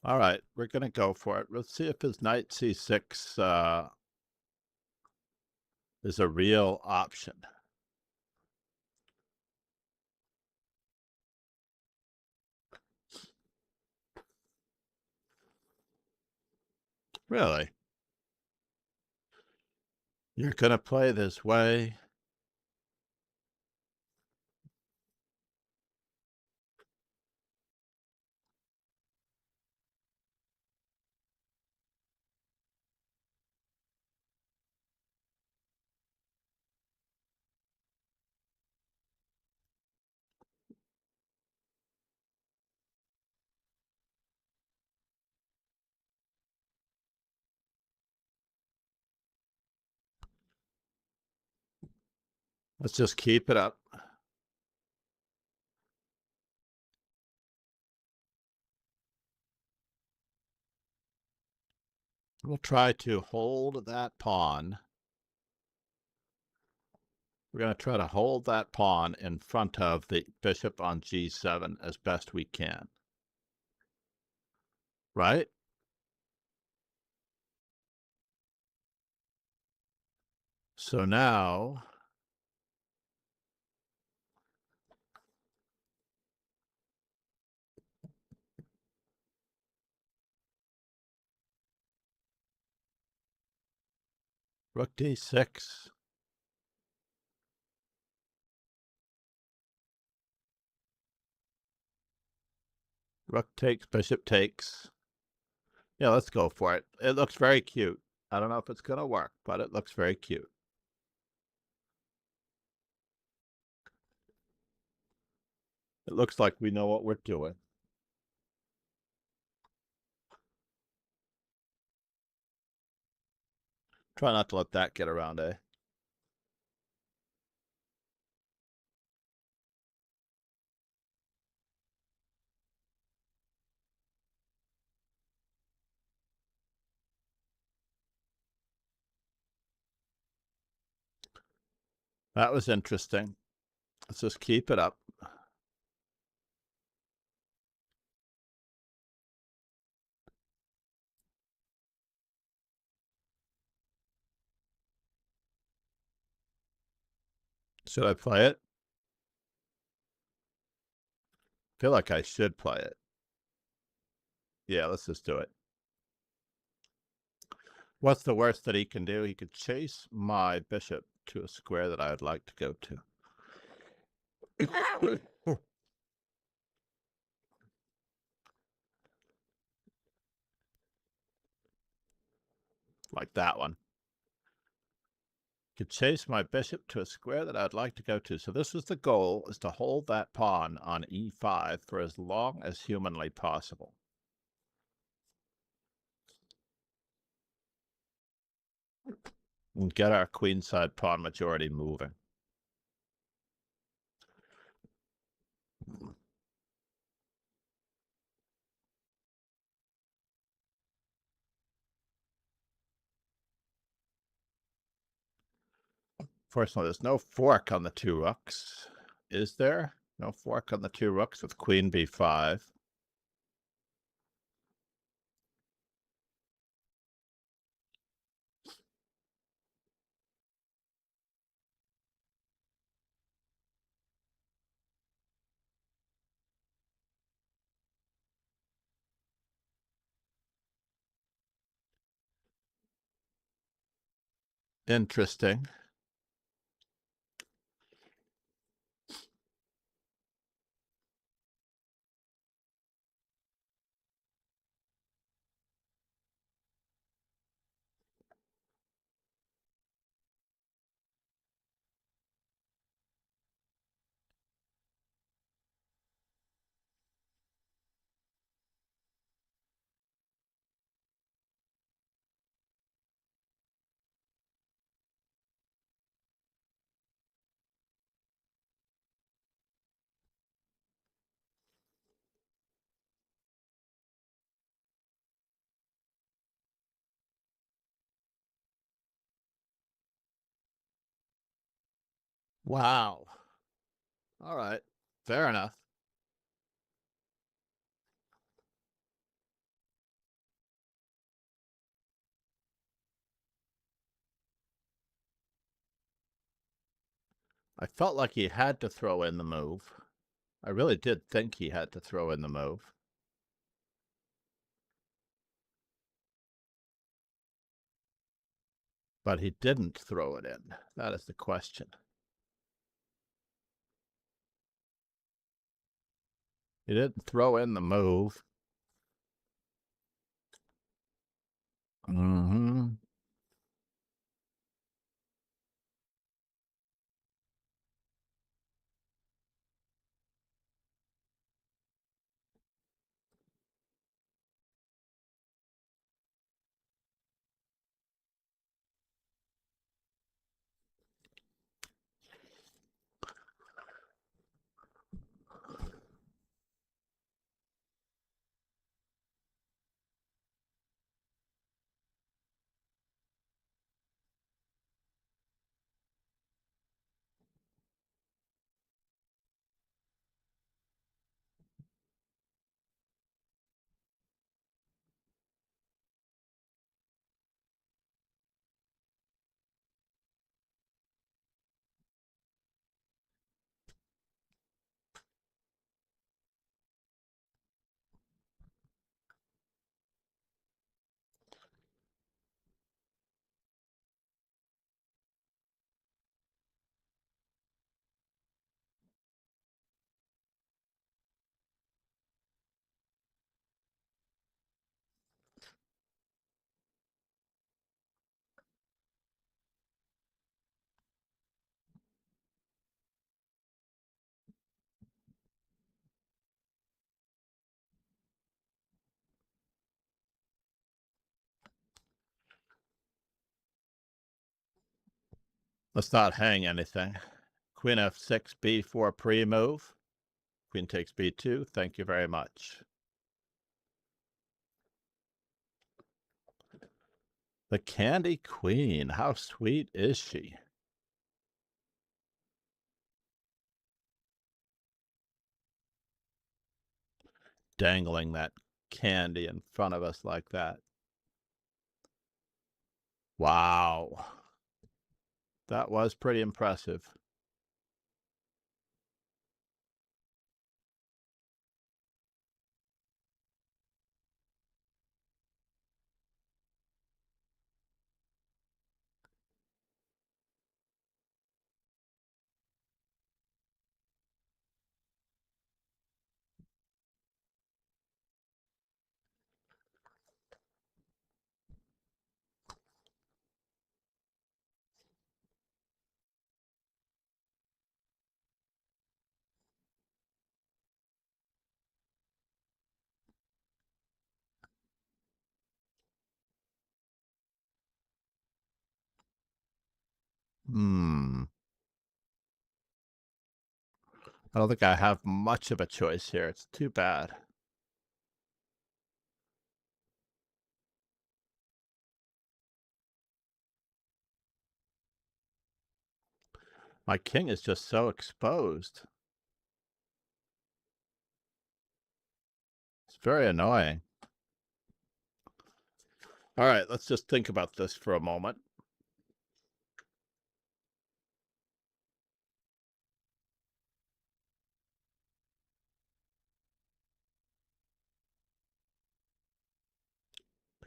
All right, we're going to go for it. Let's see if his knight c6 is a real option. Really? You're going to play this way? Let's just keep it up. We'll try to hold that pawn. We're going to try to hold that pawn in front of the bishop on g7 as best we can. Right? So now rook d6. Rook takes, bishop takes. Yeah, let's go for it. It looks very cute. I don't know if it's going to work, but it looks very cute. It looks like we know what we're doing. Try not to let that get around, eh? That was interesting. Let's just keep it up. Should I play it? I feel like I should play it. Yeah, let's just do it. What's the worst that he can do? He could chase my bishop to a square that I would like to go to. Like that one. Could chase my bishop to a square that I'd like to go to. So this is the goal, is to hold that pawn on e5 for as long as humanly possible. And get our queenside pawn majority moving. Fortunately, there's no fork on the two rooks. Is there? No fork on the two rooks with queen b5. Interesting. Wow. All right. Fair enough. I felt like he had to throw in the move. I really did think he had to throw in the move. But he didn't throw it in. That is the question. He didn't throw in the move. Mm-hmm. Let's not hang anything. Queen f6, b4 pre-move. Queen takes b2. Thank you very much. The Candy Queen. How sweet is she? Dangling that candy in front of us like that. Wow. That was pretty impressive. I don't think I have much of a choice here. It's too bad. My king is just so exposed. It's very annoying. All right, let's just think about this for a moment.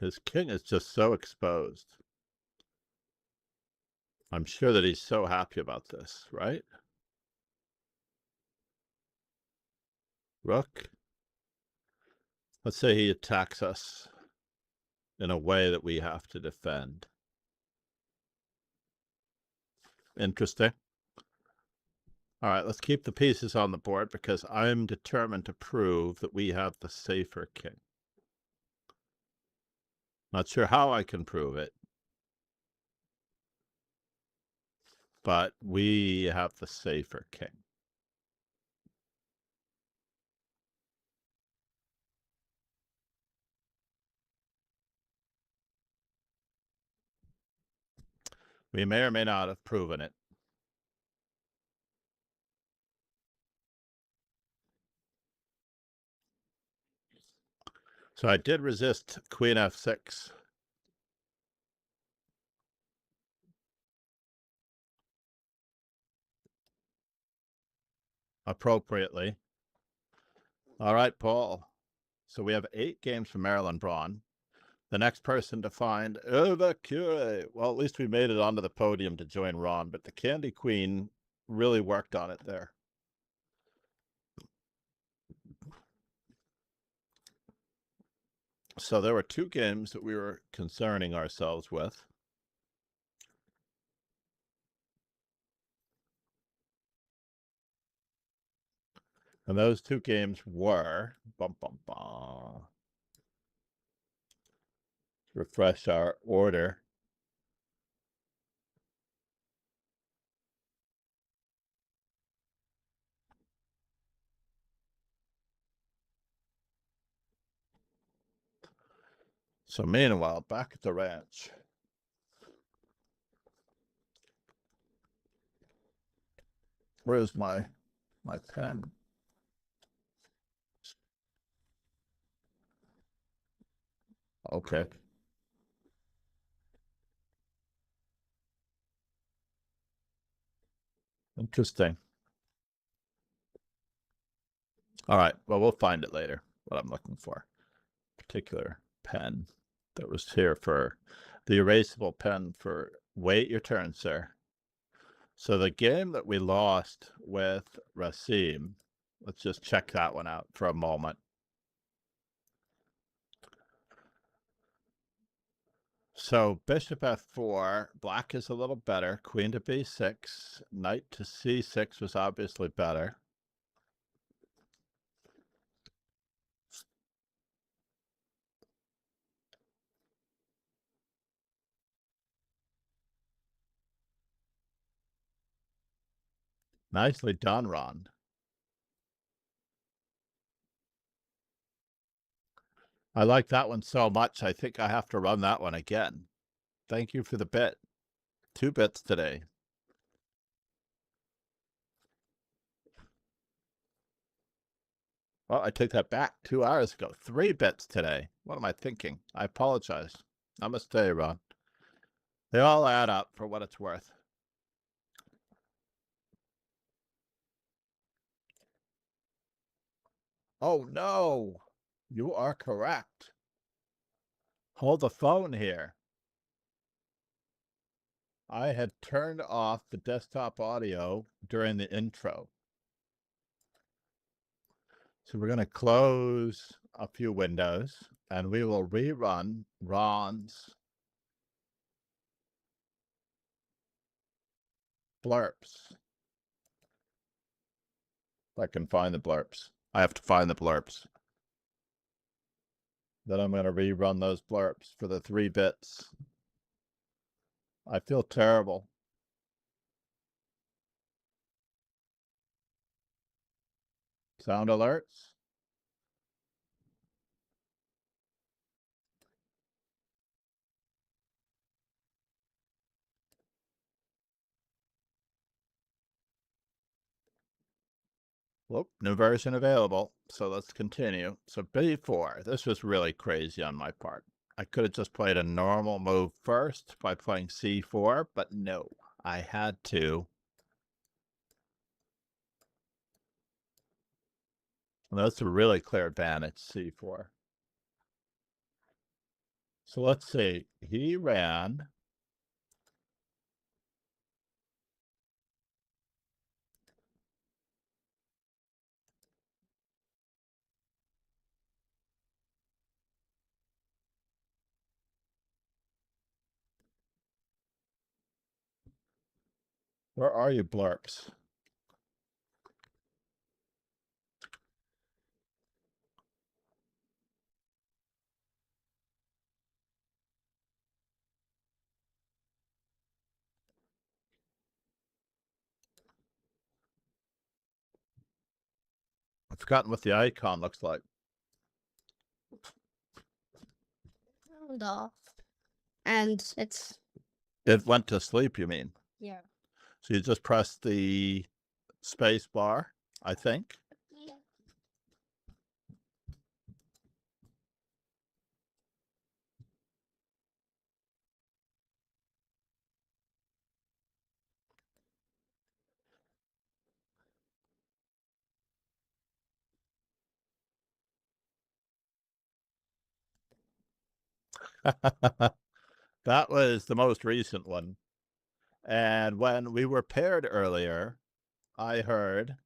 His king is just so exposed. I'm sure that he's so happy about this, right? Rook. Let's say he attacks us in a way that we have to defend. Interesting. All right, let's keep the pieces on the board because I'm determined to prove that we have the safer king. Not sure how I can prove it, but we have the safer king. We may or may not have proven it. So I did resist queen f6. Appropriately. All right, Paul. So we have 8 games for Marilyn Braun. The next person to find Urve Kure. Well, at least we made it onto the podium to join Ron, but the Candy Queen really worked on it there. So there were 2 games that we were concerning ourselves with. And those 2 games were refresh our order. So meanwhile, back at the ranch. Where's my pen? Okay. Interesting. All right. Well, we'll find it later, what I'm looking for. Particular pen that was here for the erasable pen for wait your turn, sir. So the game that we lost with Rasim, let's just check that one out for a moment. So bishop f4, black is a little better. Queen to b6, knight to c6 was obviously better. Nicely done, Ron. I like that one so much, I think I have to run that one again. Thank you for the bit. 2 bits today. Well, I take that back 2 hours ago. 3 bits today. What am I thinking? I apologize. Namaste, Ron. They all add up for what it's worth. Oh, no. You are correct. Hold the phone here. I had turned off the desktop audio during the intro. So we're going to close a few windows and we will rerun Ron's blurps. If I can find the blurps. I have to find the blurps. Then I'm going to rerun those blurps for the 3 bits. I feel terrible. Sound alerts? Whoop, new version available. So let's continue. So B4, this was really crazy on my part. I could have just played a normal move first by playing C4, but no, I had to. And that's a really clear advantage, C4. So let's see. He ran Where are you, blurps? I've forgotten what the icon looks like. Turned off. And it's It went to sleep, you mean? yeah. So you just press the space bar, I think. Yeah. That was the most recent one. And when we were paired earlier, I heard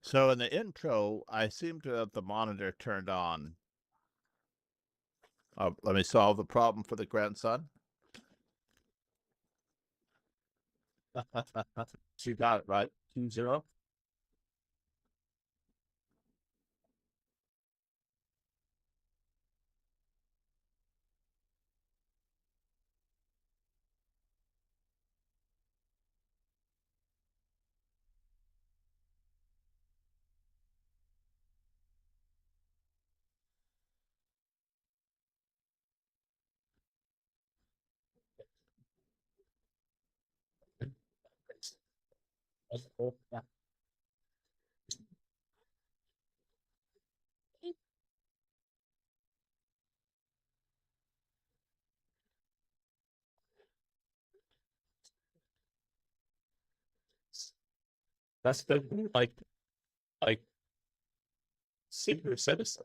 so in the intro, I seem to have the monitor turned on. Let me solve the problem for the grandson. You got it right. 2-0. That's the like senior citizen.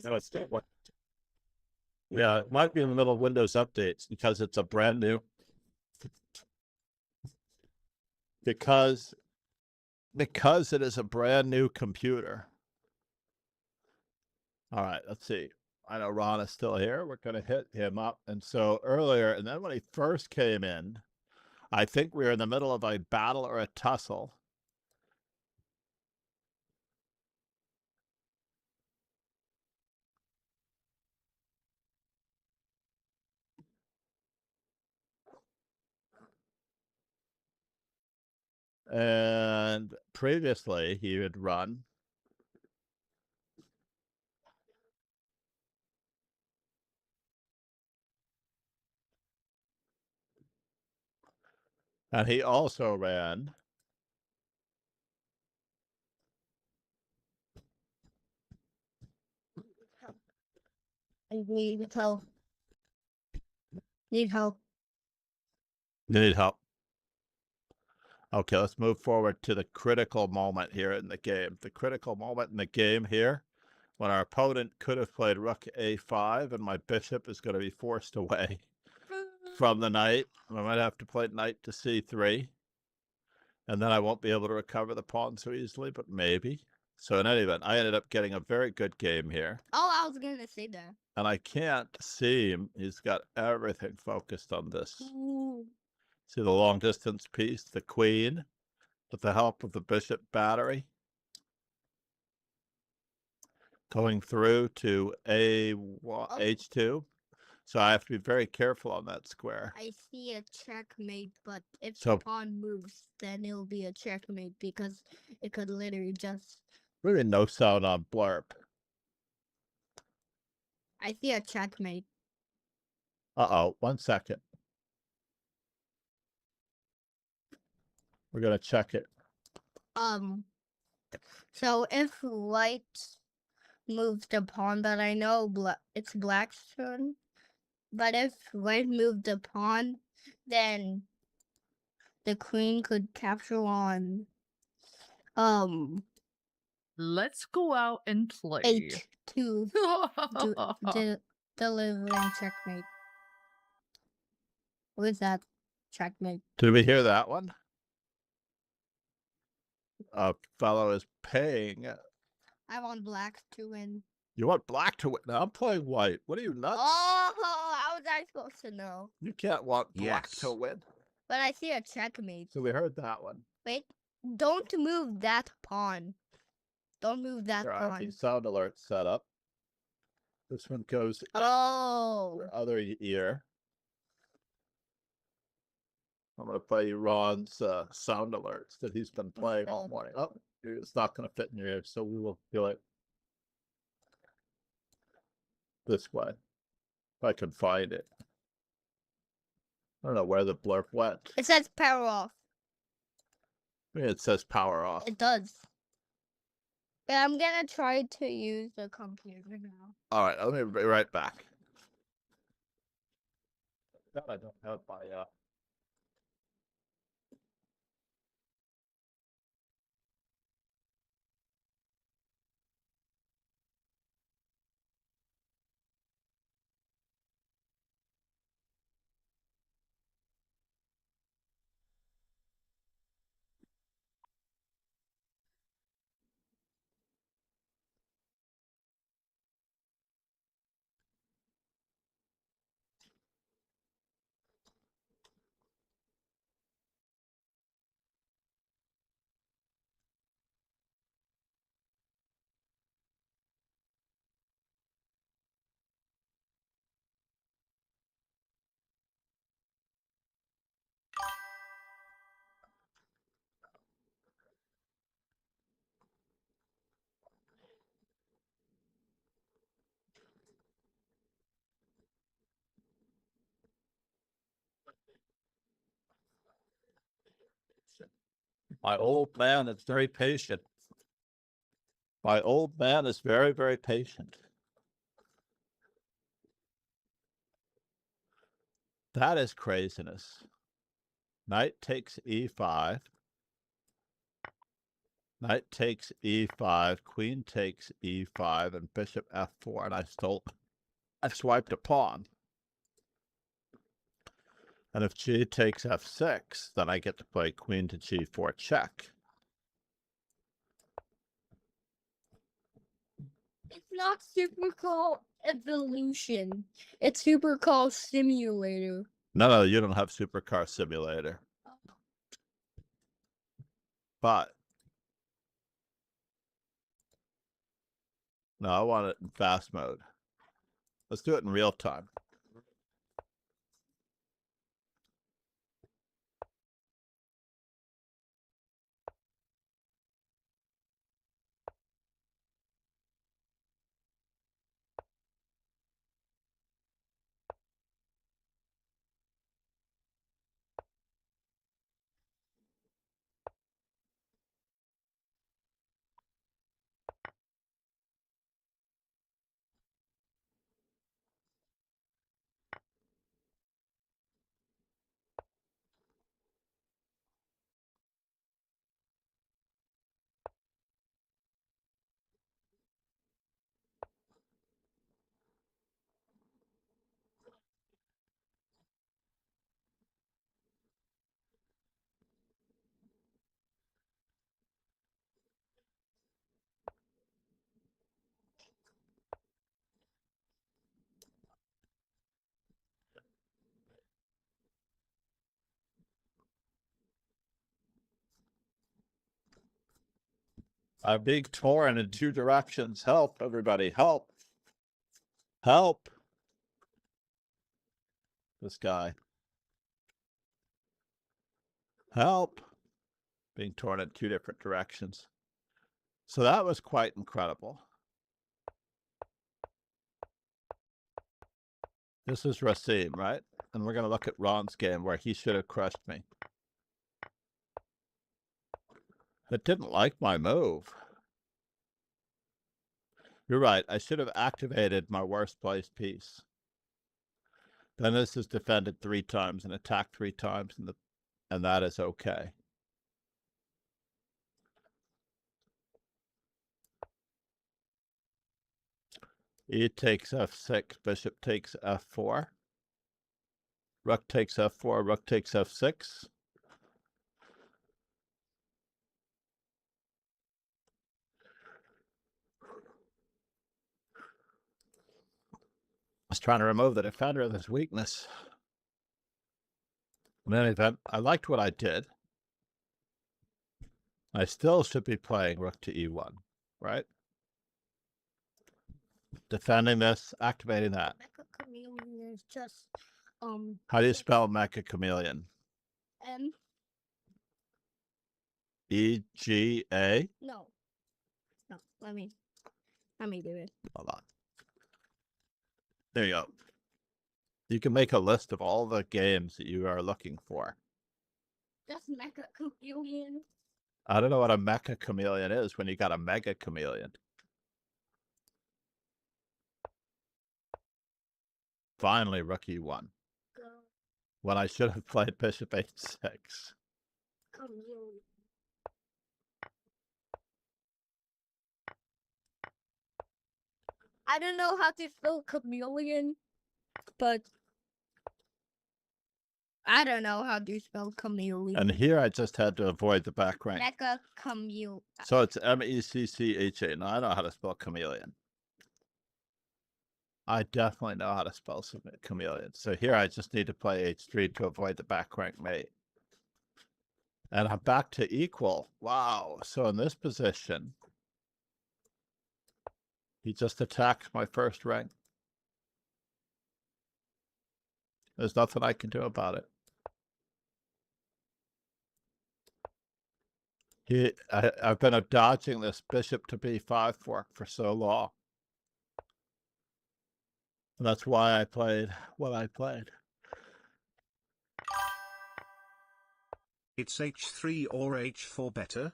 No, it's not what. Yeah, it might be in the middle of Windows updates because it's a brand new. Because it is a brand new computer. All right, let's see. I know Ron is still here. We're going to hit him up. And so earlier, and then when he first came in, I think we were in the middle of a battle or a tussle. And previously, he had run. And he also ran. I need help. Need help. You need help. Okay, let's move forward to the critical moment here in the game. The critical moment in the game here, when our opponent could have played rook a5 and my bishop is going to be forced away from the knight. I might have to play knight to c3. And then I won't be able to recover the pawn so easily, but maybe. So in any event, I ended up getting a very good game here. Oh, I was going to say that. And I can't see him. He's got everything focused on this. Ooh. See the long distance piece, the queen, with the help of the bishop battery. Going through to h2. So I have to be very careful on that square. I see a checkmate, but if So- the pawn moves, then it'll be a checkmate because it could literally just... Really no sound on blurb. I see a checkmate. Uh-oh, 1 second. We're going to check it. So if white moves the pawn, but I know it's black's turn. But if white moved the pawn, then the queen could capture on Let's go out and play. h2 delivering checkmate. What is that? Checkmate. Did we hear that one? A fellow is paying. I want black to win. You want black to win? No, I'm playing white. What are you, nuts? Oh, how was I supposed to know? You can't want black Yes. to win. But I see a checkmate. So we heard that one. Wait, don't move that pawn. Don't move that There are pawn. these sound alerts set up. This one goes Oh, the other ear. I'm going to play Ron's sound alerts that he's been playing all morning. Oh, it's not going to fit in your ear, so we will do it this way. If I can find it. I don't know where the blurb went. it says power off. It says power off. It does. But I'm gonna try to use the computer now. All right, let me be right back. God, I don't have my old man is very patient. My old man is very, very patient. That is craziness. Knight takes e5. Knight takes e5. Queen takes e5 and bishop f4. And I swiped a pawn. And if g takes f6, then I get to play queen to g4 check. It's not super call evolution. It's super call simulator. No, you don't have Supercar Simulator. But no, I want it in fast mode. Let's do it in real time. I'm being torn in two directions. Help, everybody. Help. Help. This guy. Help. Being torn in two different directions. So that was quite incredible. This is Rasim, right? And we're going to look at Ron's game where he should have crushed me. It didn't like my move. You're right. I should have activated my worst placed piece. Then this is defended 3 times and attacked 3 times, and that is okay. E takes f6, bishop takes f4. Rook takes f4, rook takes f6. I was trying to remove the defender of this weakness. In any event, I liked what I did. I still should be playing rook to e1, right? Defending this, activating that. Mecha Chameleon is just How do you spell Mecha Chameleon? M. E-G-A? No. Let me do it. Hold on. There you go. You can make a list of all the games that you are looking for. Just Mecha Chameleon. I don't know what a Mecha Chameleon is when you got a Mega Chameleon. Finally, rook e1. Go When I should have played bishop h6. Chameleon. I don't know how to spell chameleon, but I don't know how to spell chameleon. And here I just had to avoid the back rank. Mecha Chameleon. So it's M-E-C-C-H-A. Now I know how to spell chameleon. I definitely know how to spell chameleon. So here I just need to play h3 to avoid the back rank mate. And I'm back to equal. Wow. So in this position, he just attacked my first rank. There's nothing I can do about it. I've been dodging this bishop to b5 fork for so long. And that's why I played what I played. It's h3 or h4 better?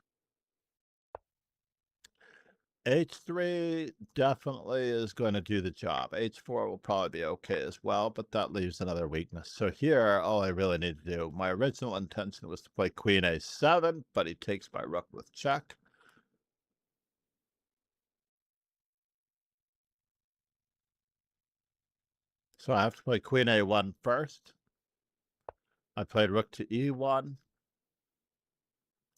H3 definitely is going to do the job. H4 will probably be okay as well, but that leaves another weakness. So here, all I really need to do, my original intention was to play queen a7, but he takes my rook with check. So I have to play queen a1 first. I played rook to e1.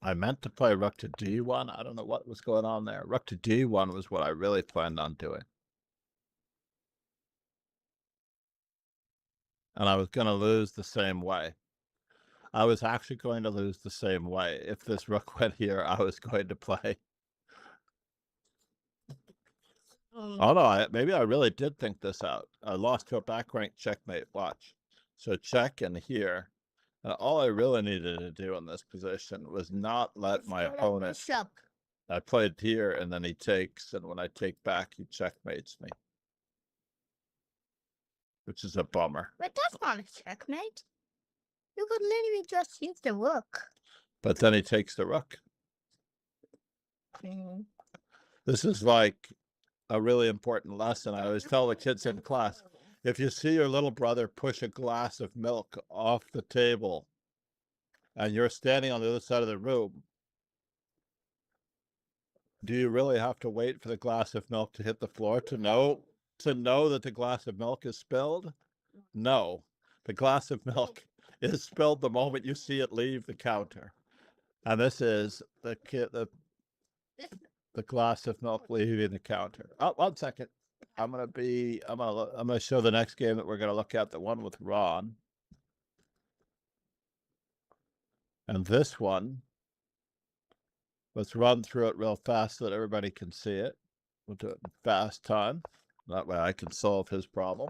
I meant to play rook to d1. I don't know what was going on there. Rook to d1 was what I really planned on doing. And I was going to lose the same way. I was actually going to lose the same way. If this rook went here, I was going to play. Oh no, maybe I really did think this out. I lost to a back rank checkmate. Watch. So check and here. All I really needed to do in this position was not let my opponent. Bishop. I played here and then he takes, and when I take back, he checkmates me. Which is a bummer. But that's not a checkmate. You could literally just use the rook. But then he takes the rook. This is like a really important lesson. I always tell the kids in class, if you see your little brother push a glass of milk off the table and you're standing on the other side of the room, do you really have to wait for the glass of milk to hit the floor to know that the glass of milk is spilled? No. The glass of milk is spilled the moment you see it leave the counter. And this is the glass of milk leaving the counter. Oh, 1 second. I'm gonna show the next game that we're gonna look at, the one with Ron. And this one, let's run through it real fast so that everybody can see it. We'll do it in fast time. That way I can solve his problem.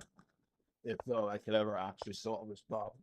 If though I could ever actually solve his problem.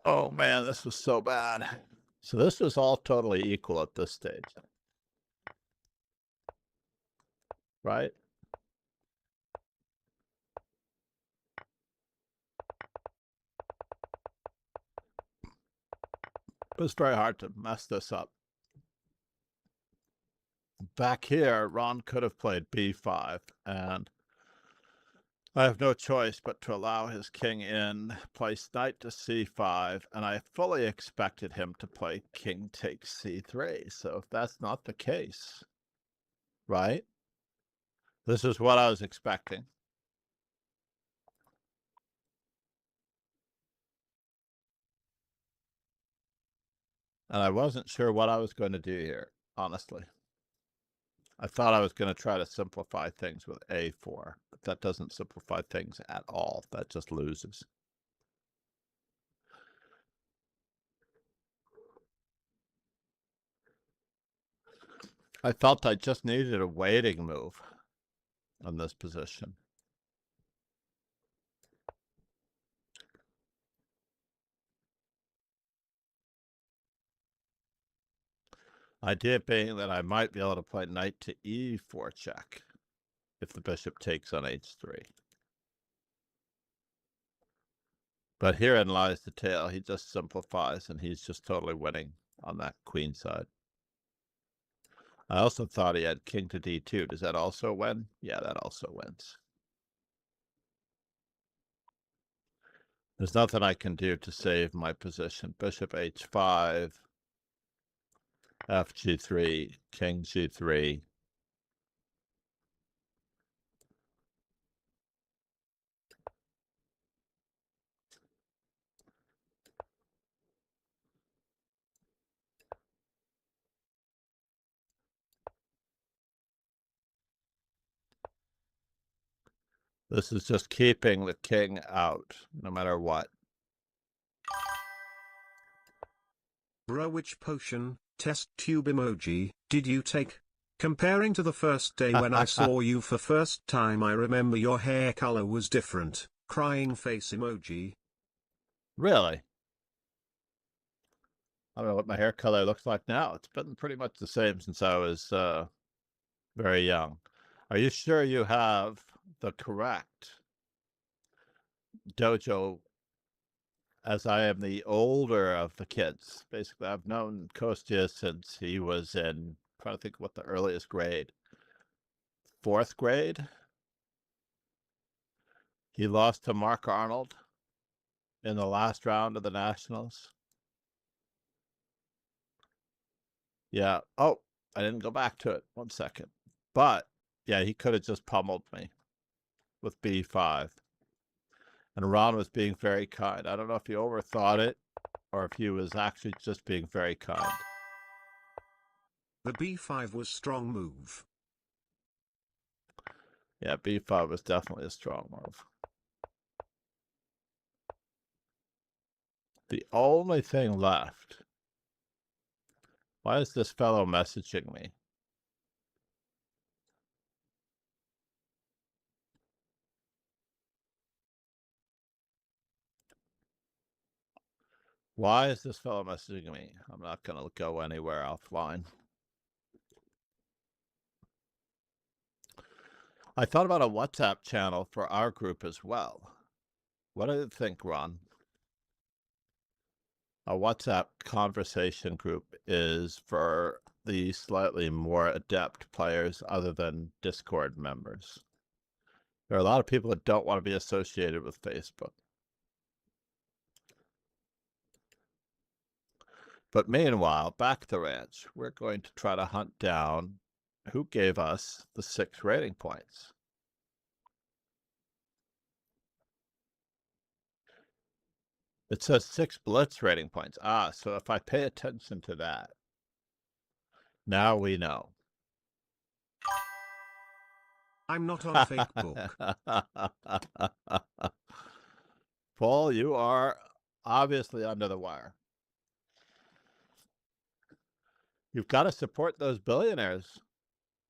Oh man, this was so bad. So this was all totally equal at this stage, right? It was very hard to mess this up. Back here, Ron could have played b5, and I have no choice but to allow his king in, place knight to c5, and I fully expected him to play king takes c3. So if that's not the case, right? This is what I was expecting. And I wasn't sure what I was going to do here, honestly. I thought I was going to try to simplify things with a4, but that doesn't simplify things at all. That just loses. I felt I just needed a waiting move on this position. Idea being that I might be able to play knight to e4 check if the bishop takes on h3. But herein lies the tale. He just simplifies, and he's just totally winning on that queen side. I also thought he had king to d2. Does that also win? Yeah, that also wins. There's nothing I can do to save my position. Bishop h5, f g3, king g3. This is just keeping the king out, no matter what. Bro, which potion, test tube emoji, did you take? Comparing to the first day when I saw you for first time, I remember your hair color was different. Crying face emoji. Really? I don't know what my hair color looks like now. It's been pretty much the same since I was very young. Are you sure you have the correct dojo? As I am the older of the kids. Basically, I've known Kostya since he was in, I'm trying to think what the earliest grade. 4th grade. He lost to Mark Arnold in the last round of the Nationals. Yeah. Oh, I didn't go back to it. 1 second. But yeah, he could have just pummeled me with b5. And Ron was being very kind. I don't know if he overthought it or if he was actually just being very kind. The b5 was strong move. Yeah, b5 was definitely a strong move. The only thing left. Why is this fellow messaging me? Why is this fellow messaging me? I'm not going to go anywhere offline. I thought about a WhatsApp channel for our group as well. What do you think, Ron? A WhatsApp conversation group is for the slightly more adept players other than Discord members. There are a lot of people that don't want to be associated with Facebook. But meanwhile, back at the ranch, we're going to try to hunt down who gave us the 6 rating points. It says 6 blitz rating points. Ah, so if I pay attention to that, now we know. I'm not on Facebook. Paul, you are obviously under the wire. You've got to support those billionaires.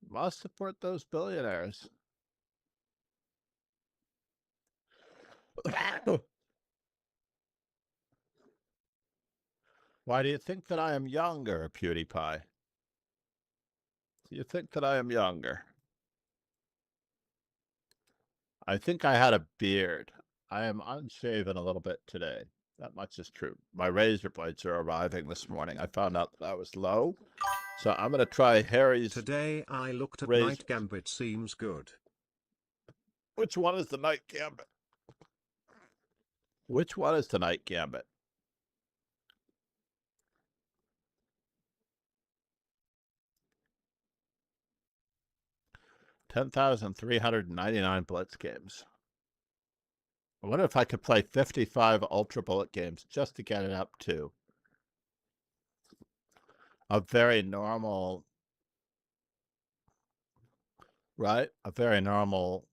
Must support those billionaires. Why do you think that I am younger, PewDiePie? Do you think that I am younger? I think I had a beard. I am unshaven a little bit today. That much is true. My razor blades are arriving this morning. I found out that I was low. So I'm going to try Harry's. Today I looked at razor. Night Gambit, seems good. Which one is the Night Gambit? Which one is the Night Gambit? $10,399 blitz games. I wonder if I could play 55 ultra bullet games just to get it up to a very normal, right? A very normal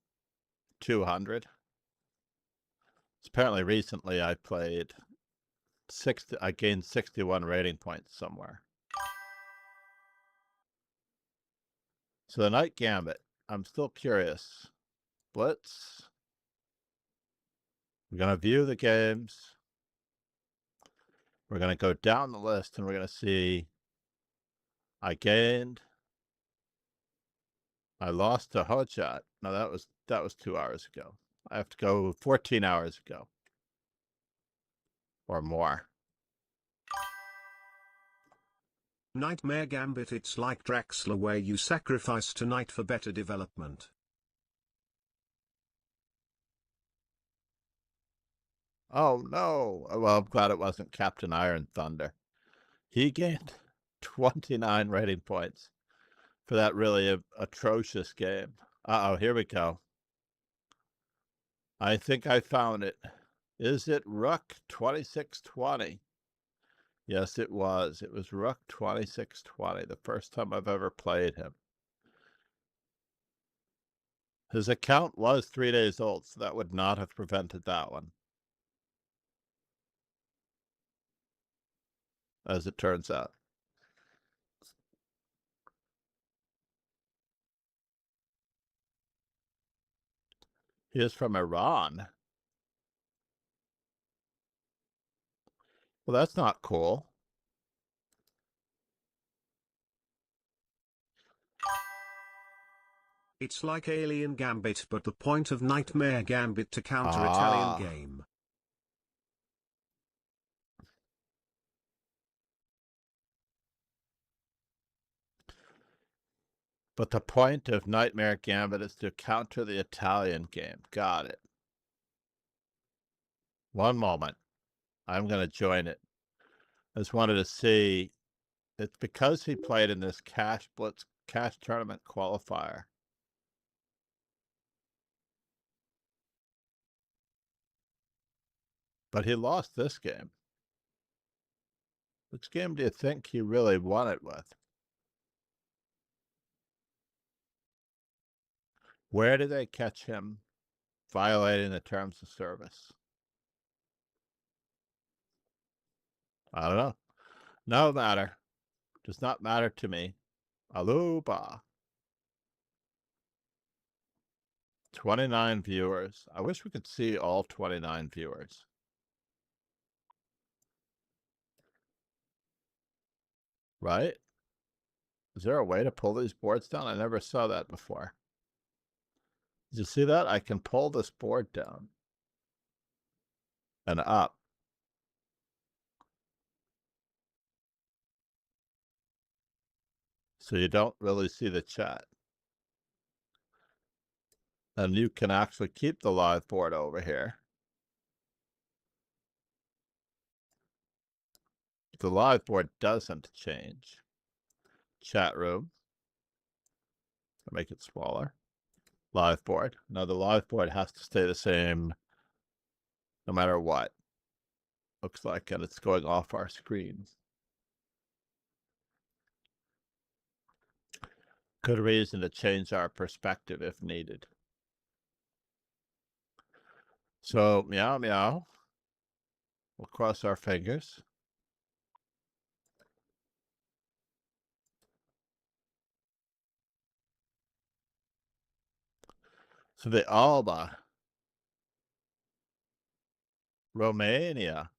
200. Apparently recently I played I gained 61 rating points somewhere. So the Night Gambit, I'm still curious. Blitz. We're going to view the games. We're going to go down the list and we're going to see I gained. I lost to Hojat. No, that was 2 hours ago. I have to go 14 hours ago. Or more. Nightmare Gambit, it's like Draxler where you sacrifice tonight for better development. Oh no. Well, I'm glad it wasn't Captain Iron Thunder. He gained 29 rating points for that really atrocious game. Uh-oh, here we go. I think I found it. Is it Rook 2620? Yes, it was. It was Rook 2620, the first time I've ever played him. His account was 3 days old, so that would not have prevented that one. As it turns out. He is from Iran. Well, that's not cool. It's like Alien Gambit, but the point of Nightmare Gambit to counter Italian game. But the point of Nightmare Gambit is to counter the Italian game. Got it. One moment. I'm going to join it. I just wanted to see. It's because he played in this cash tournament qualifier. But he lost this game. Which game do you think he really won it with? Where did they catch him violating the terms of service? I don't know. No matter. Does not matter to me. Aluba. 29 viewers. I wish we could see all 29 viewers. Right? Is there a way to pull these boards down? I never saw that before. Did you see that? I can pull this board down and up. So you don't really see the chat. And you can actually keep the live board over here. The live board doesn't change. Chat room. I'll make it smaller. Live board. Now the live board has to stay the same no matter what. Looks like, and it's going off our screen. Good reason to change our perspective if needed. So, meow, meow. We'll cross our fingers. So the Alba, Romania.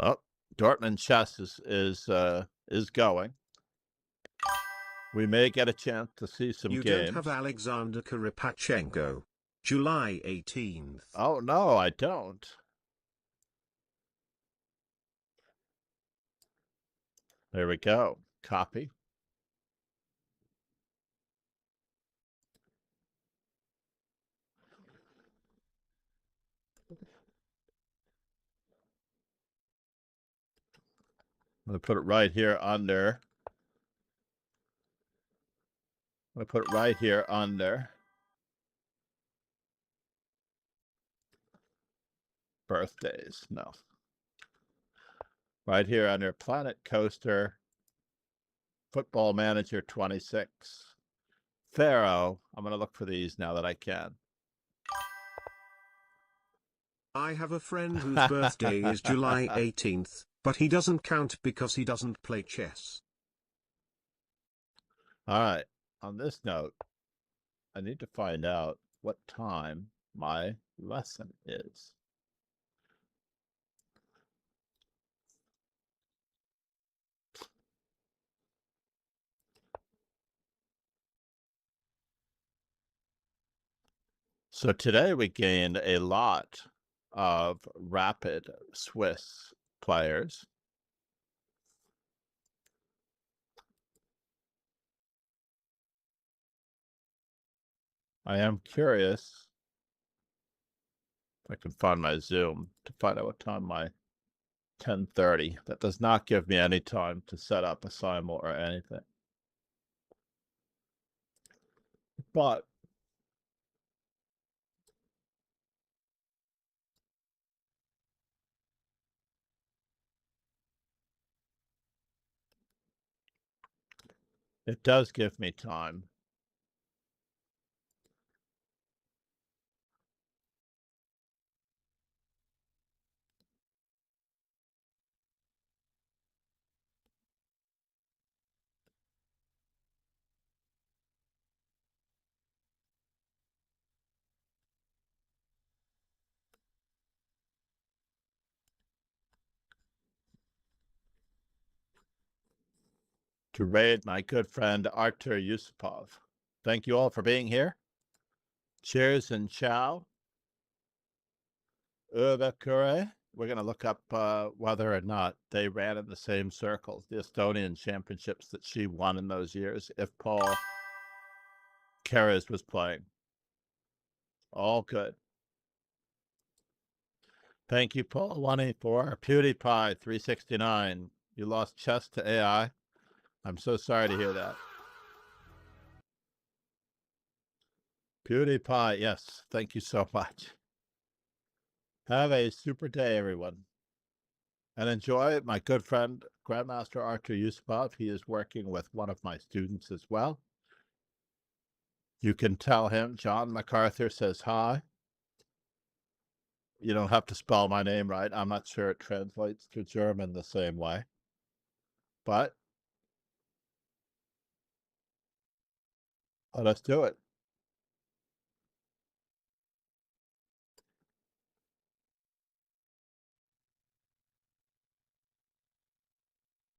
Oh, Dortmund chess is going. We may get a chance to see some You games. don't have Alexander Karipachenko. July 18th. Oh, no, I don't. There we go. Copy. I'm going to put it right here under. I'm going to put it right here under birthdays. No. Right here under Planet Coaster, Football Manager 26. Pharaoh. I'm going to look for these now that I can. I have a friend whose birthday is July 18th, but he doesn't count because he doesn't play chess. All right. On this note, I need to find out what time my lesson is. So today we gained a lot of rapid Swiss players. I am curious if I can find my Zoom to find out what time my 10:30. That does not give me any time to set up a simul or anything. But it does give me time. To raid my good friend Artur Yusupov. Thank you all for being here. Cheers and ciao. Urve, Kure. We're going to look up whether or not they ran in the same circles, the Estonian championships that she won in those years, if Paul Keres was playing. All good. Thank you, Paul 184. PewDiePie 369. You lost chess to AI. I'm so sorry to hear that. PewDiePie, yes. Thank you so much. Have a super day, everyone. And enjoy my good friend, Grandmaster Artur Yusupov. He is working with one of my students as well. You can tell him John MacArthur says hi. You don't have to spell my name right. I'm not sure it translates to German the same way. But let us do it.